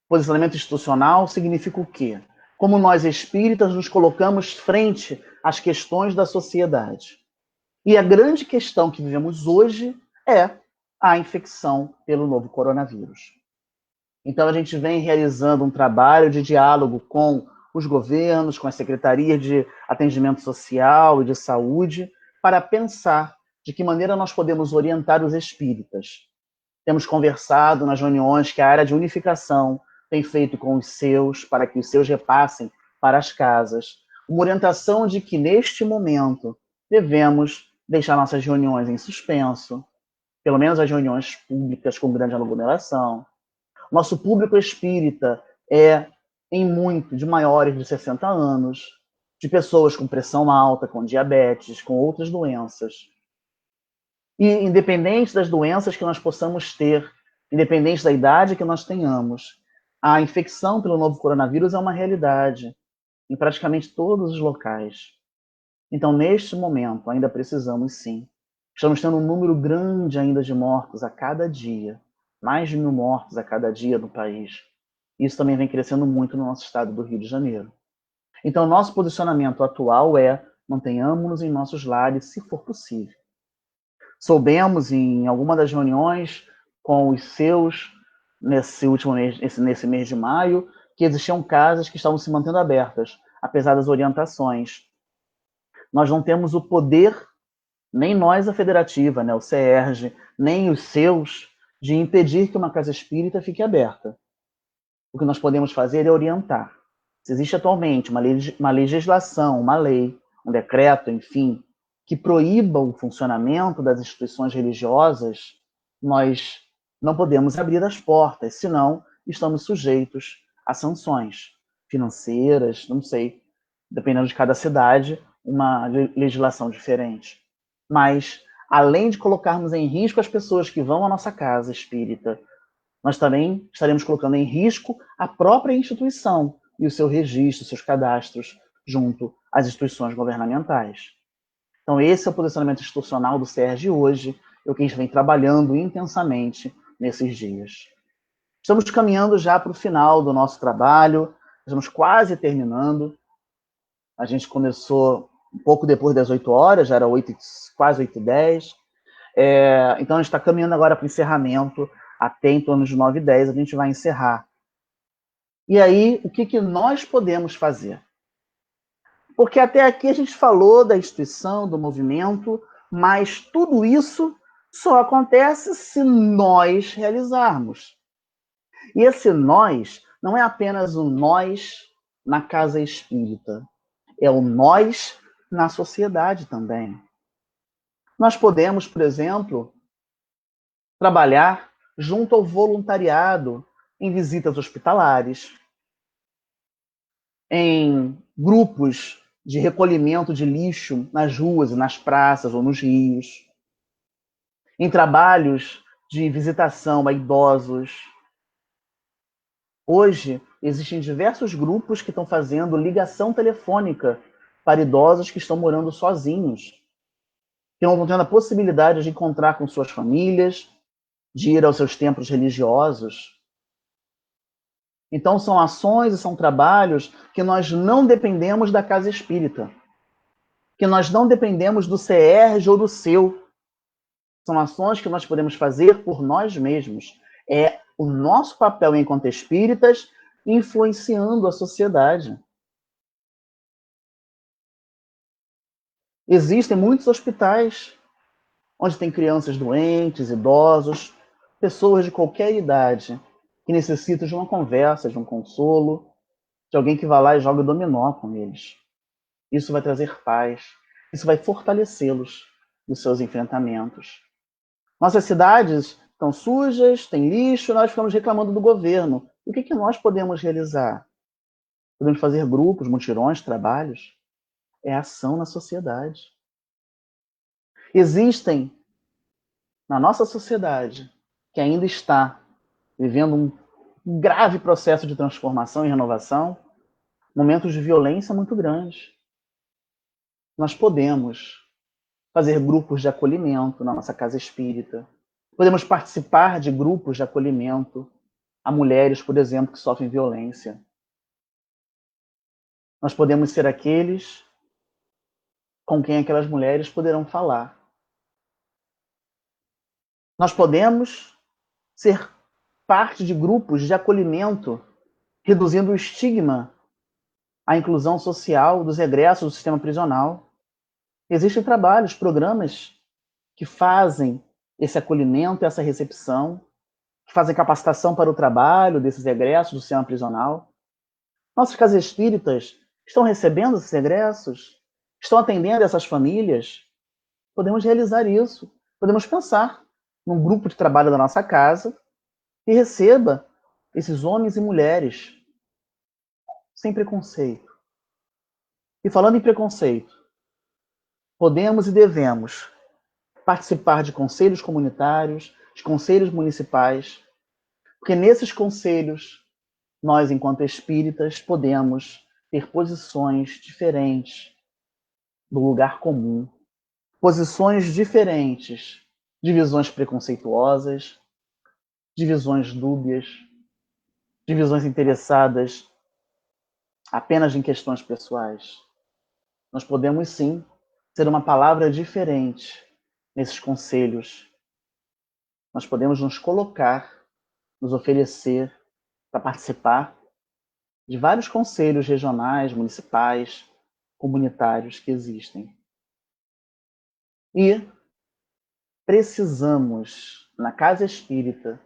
Posicionamento institucional significa o quê? Como nós espíritas nos colocamos frente às questões da sociedade. E a grande questão que vivemos hoje é a infecção pelo novo coronavírus. Então a gente vem realizando um trabalho de diálogo com os governos, com a Secretaria de Atendimento Social e de Saúde, para pensar de que maneira nós podemos orientar os espíritas. Temos conversado nas reuniões que a área de unificação tem feito com os seus, para que os seus repassem para as casas, uma orientação de que, neste momento, devemos deixar nossas reuniões em suspenso, pelo menos as reuniões públicas com grande aglomeração. Nosso público espírita é, em muito, de maiores de 60 anos, de pessoas com pressão alta, com diabetes, com outras doenças. E independente das doenças que nós possamos ter, independente da idade que nós tenhamos, a infecção pelo novo coronavírus é uma realidade em praticamente todos os locais. Então, neste momento, ainda precisamos sim. Estamos tendo um número grande ainda de mortos a cada dia. Mais de 1.000 mortos a cada dia no país. Isso também vem crescendo muito no nosso estado do Rio de Janeiro. Então, nosso posicionamento atual é mantenhamos-nos em nossos lares, se for possível. Soubemos em alguma das reuniões com os seus, nesse mês de maio, que existiam casas que estavam se mantendo abertas, apesar das orientações. Nós não temos o poder, nem nós, a federativa, né, o CERJ, nem os seus, de impedir que uma casa espírita fique aberta. O que nós podemos fazer é orientar. Se existe atualmente uma legislação, uma lei, um decreto, enfim, que proíba o funcionamento das instituições religiosas, nós não podemos abrir as portas, senão estamos sujeitos a sanções financeiras, não sei, dependendo de cada cidade, uma legislação diferente. Mas, além de colocarmos em risco as pessoas que vão à nossa casa espírita, nós também estaremos colocando em risco a própria instituição e o seu registro, seus cadastros, junto às instituições governamentais. Então, esse é o posicionamento institucional do CERJ hoje, é o que a gente vem trabalhando intensamente nesses dias. Estamos caminhando já para o final do nosso trabalho, estamos quase terminando. A gente começou um pouco depois das 8 horas, já era quase 8h10. Então, a gente está caminhando agora para o encerramento, até em torno de 9h10 a gente vai encerrar. E aí, o que nós podemos fazer? Porque até aqui a gente falou da instituição, do movimento, mas tudo isso só acontece se nós realizarmos. E esse nós não é apenas o nós na casa espírita, é o nós na sociedade também. Nós podemos, por exemplo, trabalhar junto ao voluntariado em visitas hospitalares, em grupos de recolhimento de lixo nas ruas, nas praças ou nos rios, em trabalhos de visitação a idosos. Hoje, existem diversos grupos que estão fazendo ligação telefônica para idosos que estão morando sozinhos, que não estão tendo a possibilidade de encontrar com suas famílias, de ir aos seus templos religiosos. Então, são ações e são trabalhos que nós não dependemos da casa espírita, que nós não dependemos do CERJ ou do seu. São ações que nós podemos fazer por nós mesmos. É o nosso papel enquanto espíritas influenciando a sociedade. Existem muitos hospitais onde tem crianças doentes, idosos, pessoas de qualquer idade que necessitam de uma conversa, de um consolo, de alguém que vá lá e joga dominó com eles. Isso vai trazer paz, isso vai fortalecê-los nos seus enfrentamentos. Nossas cidades estão sujas, tem lixo, nós ficamos reclamando do governo. E o que nós podemos realizar? Podemos fazer grupos, mutirões, trabalhos. É ação na sociedade. Existem, na nossa sociedade, que ainda está vivendo um grave processo de transformação e renovação, momentos de violência muito grandes. Nós podemos fazer grupos de acolhimento na nossa casa espírita. Podemos participar de grupos de acolhimento a mulheres, por exemplo, que sofrem violência. Nós podemos ser aqueles com quem aquelas mulheres poderão falar. Nós podemos ser parte de grupos de acolhimento, reduzindo o estigma, a inclusão social dos egressos do sistema prisional. Existem trabalhos, programas que fazem esse acolhimento, essa recepção, que fazem capacitação para o trabalho desses egressos do sistema prisional. Nossas casas espíritas estão recebendo esses egressos? Estão atendendo essas famílias? Podemos realizar isso. Podemos pensar num grupo de trabalho da nossa casa que receba esses homens e mulheres sem preconceito. E falando em preconceito, podemos e devemos participar de conselhos comunitários, de conselhos municipais, porque nesses conselhos, nós, enquanto espíritas, podemos ter posições diferentes do lugar comum, posições diferentes de visões preconceituosas, de visões dúbias, de visões interessadas apenas em questões pessoais. Nós podemos, sim, ser uma palavra diferente nesses conselhos. Nós podemos nos colocar, nos oferecer para participar de vários conselhos regionais, municipais, comunitários que existem. E precisamos, na casa espírita,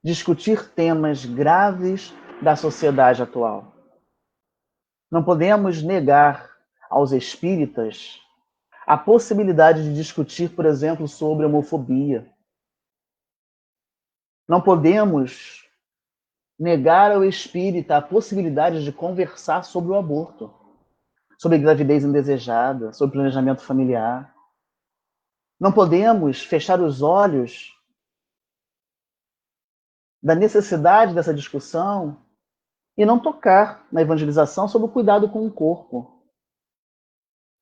discutir temas graves da sociedade atual. Não podemos negar aos espíritas a possibilidade de discutir, por exemplo, sobre homofobia. Não podemos negar ao espírita a possibilidade de conversar sobre o aborto, sobre gravidez indesejada, sobre planejamento familiar. Não podemos fechar os olhos da necessidade dessa discussão e não tocar na evangelização sobre o cuidado com o corpo,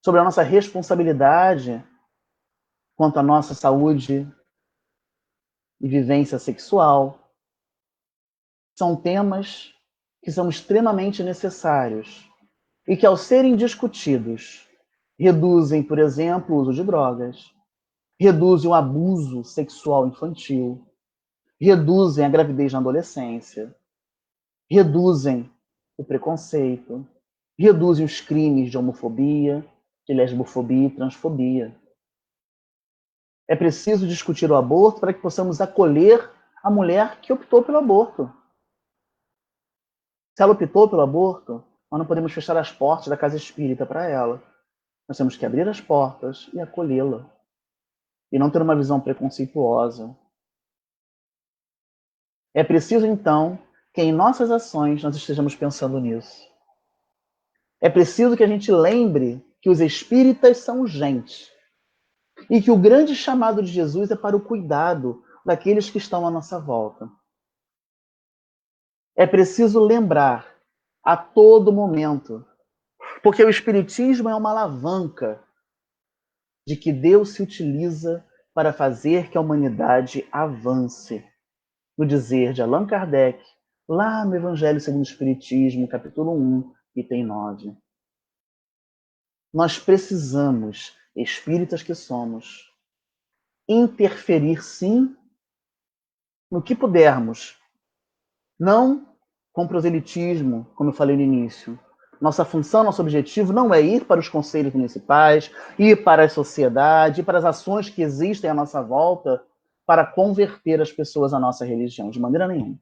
sobre a nossa responsabilidade quanto à nossa saúde e vivência sexual. São temas que são extremamente necessários e que, ao serem discutidos, reduzem, por exemplo, o uso de drogas, reduzem o abuso sexual infantil, reduzem a gravidez na adolescência, reduzem o preconceito, reduzem os crimes de homofobia, de lesbofobia e transfobia. É preciso discutir o aborto para que possamos acolher a mulher que optou pelo aborto. Se ela optou pelo aborto, nós não podemos fechar as portas da casa espírita para ela. Nós temos que abrir as portas e acolhê-la. E não ter uma visão preconceituosa. É preciso, então, que em nossas ações nós estejamos pensando nisso. É preciso que a gente lembre que os espíritas são gente. E que o grande chamado de Jesus é para o cuidado daqueles que estão à nossa volta. É preciso lembrar a todo momento, porque o Espiritismo é uma alavanca de que Deus se utiliza para fazer que a humanidade avance. No dizer de Allan Kardec, lá no Evangelho segundo o Espiritismo, capítulo 1, item 9. Nós precisamos, espíritas que somos, interferir sim no que pudermos. Não com proselitismo, como eu falei no início. Nossa função, nosso objetivo não é ir para os conselhos municipais, ir para a sociedade, ir para as ações que existem à nossa volta para converter as pessoas à nossa religião, de maneira nenhuma.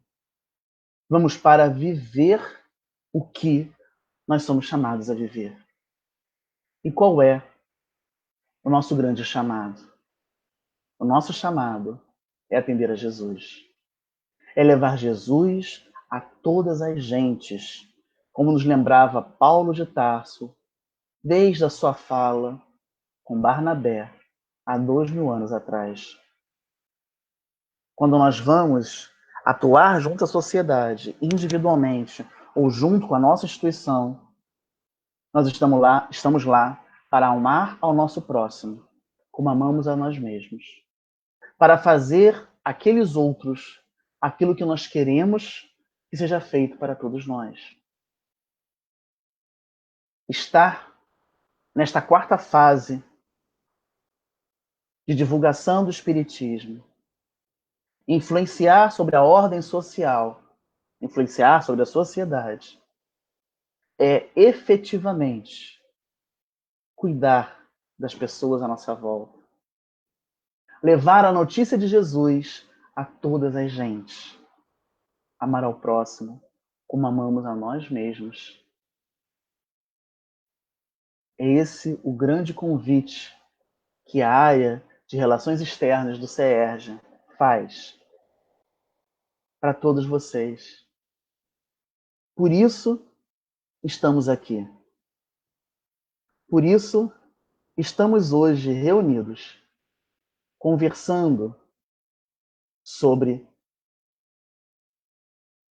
Vamos para viver o que nós somos chamados a viver. E qual é o nosso grande chamado? O nosso chamado é atender a Jesus. É levar Jesus a todas as gentes, como nos lembrava Paulo de Tarso, desde a sua fala com Barnabé, há 2000 anos atrás. Quando nós vamos atuar junto à sociedade, individualmente, ou junto com a nossa instituição, nós estamos lá para amar ao nosso próximo, como amamos a nós mesmos. Para fazer aqueles outros aquilo que nós queremos que seja feito para todos nós. Estar nesta quarta fase de divulgação do Espiritismo, influenciar sobre a ordem social, influenciar sobre a sociedade, é efetivamente cuidar das pessoas à nossa volta. Levar a notícia de Jesus a todas as gentes. Amar ao próximo como amamos a nós mesmos. É esse o grande convite que a área de Relações Externas do CERJ faz para todos vocês. Por isso, estamos aqui. Por isso, estamos hoje reunidos, conversando sobre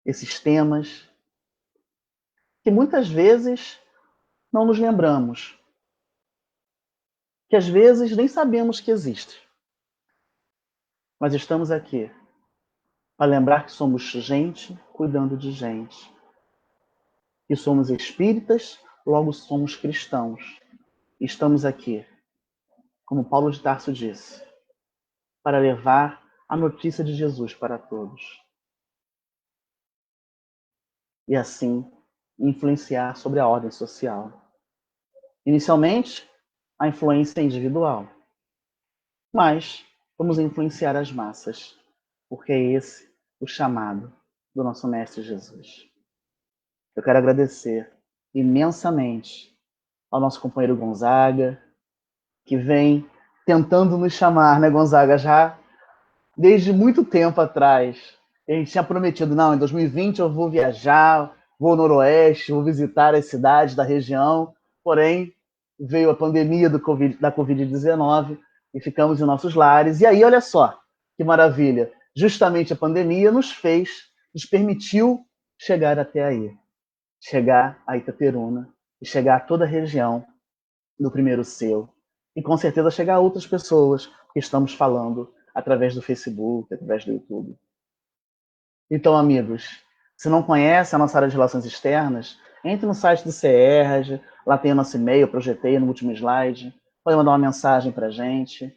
esses temas que muitas vezes não nos lembramos, que às vezes nem sabemos que existe. Mas estamos aqui para lembrar que somos gente cuidando de gente. Que somos espíritas, logo somos cristãos. Estamos aqui, como Paulo de Tarso disse, para levar a notícia de Jesus para todos. E assim influenciar sobre a ordem social. Inicialmente, a influência individual. Mas vamos influenciar as massas, porque é esse o chamado do nosso Mestre Jesus. Eu quero agradecer imensamente ao nosso companheiro Gonzaga, que vem tentando nos chamar, né, Gonzaga, já desde muito tempo atrás. A gente tinha prometido, não, em 2020 eu vou viajar, vou ao Noroeste, vou visitar as cidades da região, porém veio a pandemia da Covid-19 e ficamos em nossos lares. E aí, olha só, que maravilha, justamente a pandemia nos permitiu chegar até aí, chegar a Itaperuna e chegar a toda a região do Primeiro Seu. E com certeza chegar a outras pessoas que estamos falando através do Facebook, através do YouTube. Então, amigos, se não conhece a nossa área de relações externas, entre no site do CERJ, lá tem o nosso e-mail, eu projetei no último slide, pode mandar uma mensagem para a gente.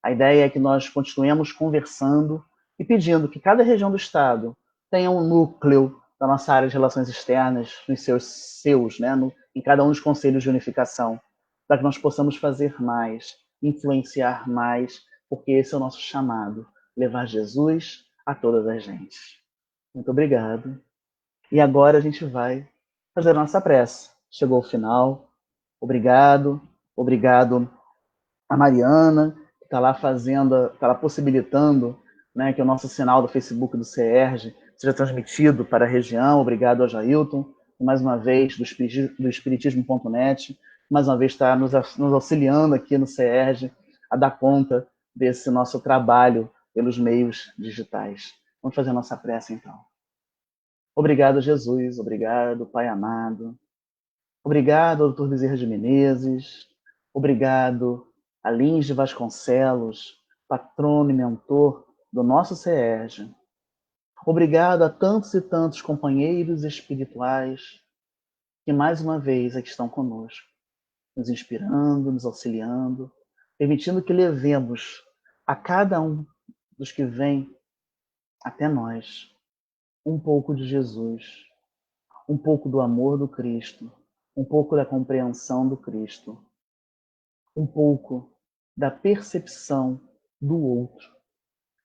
A ideia é que nós continuemos conversando e pedindo que cada região do Estado tenha um núcleo da nossa área de relações externas nos seus né, em cada um dos conselhos de unificação, para que nós possamos fazer mais, influenciar mais, porque esse é o nosso chamado, levar Jesus a todas as gentes. Muito obrigado. E agora a gente vai fazer a nossa prece. Chegou o final. Obrigado. Obrigado a Mariana, que está lá fazendo, está lá possibilitando, né, que o nosso sinal do Facebook do CERJ seja transmitido para a região. Obrigado a Jailton, mais uma vez, do Espiritismo.net, mais uma vez está nos auxiliando aqui no CERJ a dar conta desse nosso trabalho pelos meios digitais. Vamos fazer a nossa prece, então. Obrigado, Jesus. Obrigado, Pai amado. Obrigado, Dr. Bezerra de Menezes. Obrigado a Lins de Vasconcelos, patrono e mentor do nosso CERJ. Obrigado a tantos e tantos companheiros espirituais que mais uma vez aqui estão conosco, nos inspirando, nos auxiliando, permitindo que levemos a cada um dos que vem até nós um pouco de Jesus, um pouco do amor do Cristo, um pouco da compreensão do Cristo, um pouco da percepção do outro,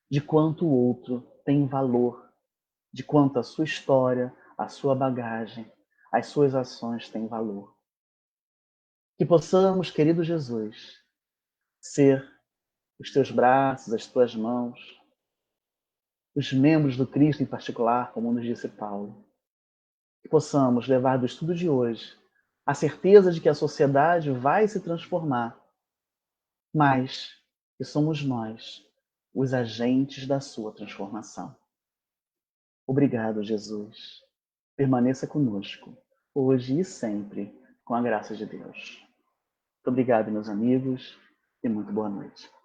de quanto o outro tem valor, de quanto a sua história, a sua bagagem, as suas ações têm valor. Que possamos, querido Jesus, ser os teus braços, as tuas mãos, os membros do Cristo em particular, como nos disse Paulo. Que possamos levar do estudo de hoje a certeza de que a sociedade vai se transformar, mas que somos nós os agentes da sua transformação. Obrigado, Jesus. Permaneça conosco, hoje e sempre, com a graça de Deus. Muito obrigado, meus amigos, e muito boa noite.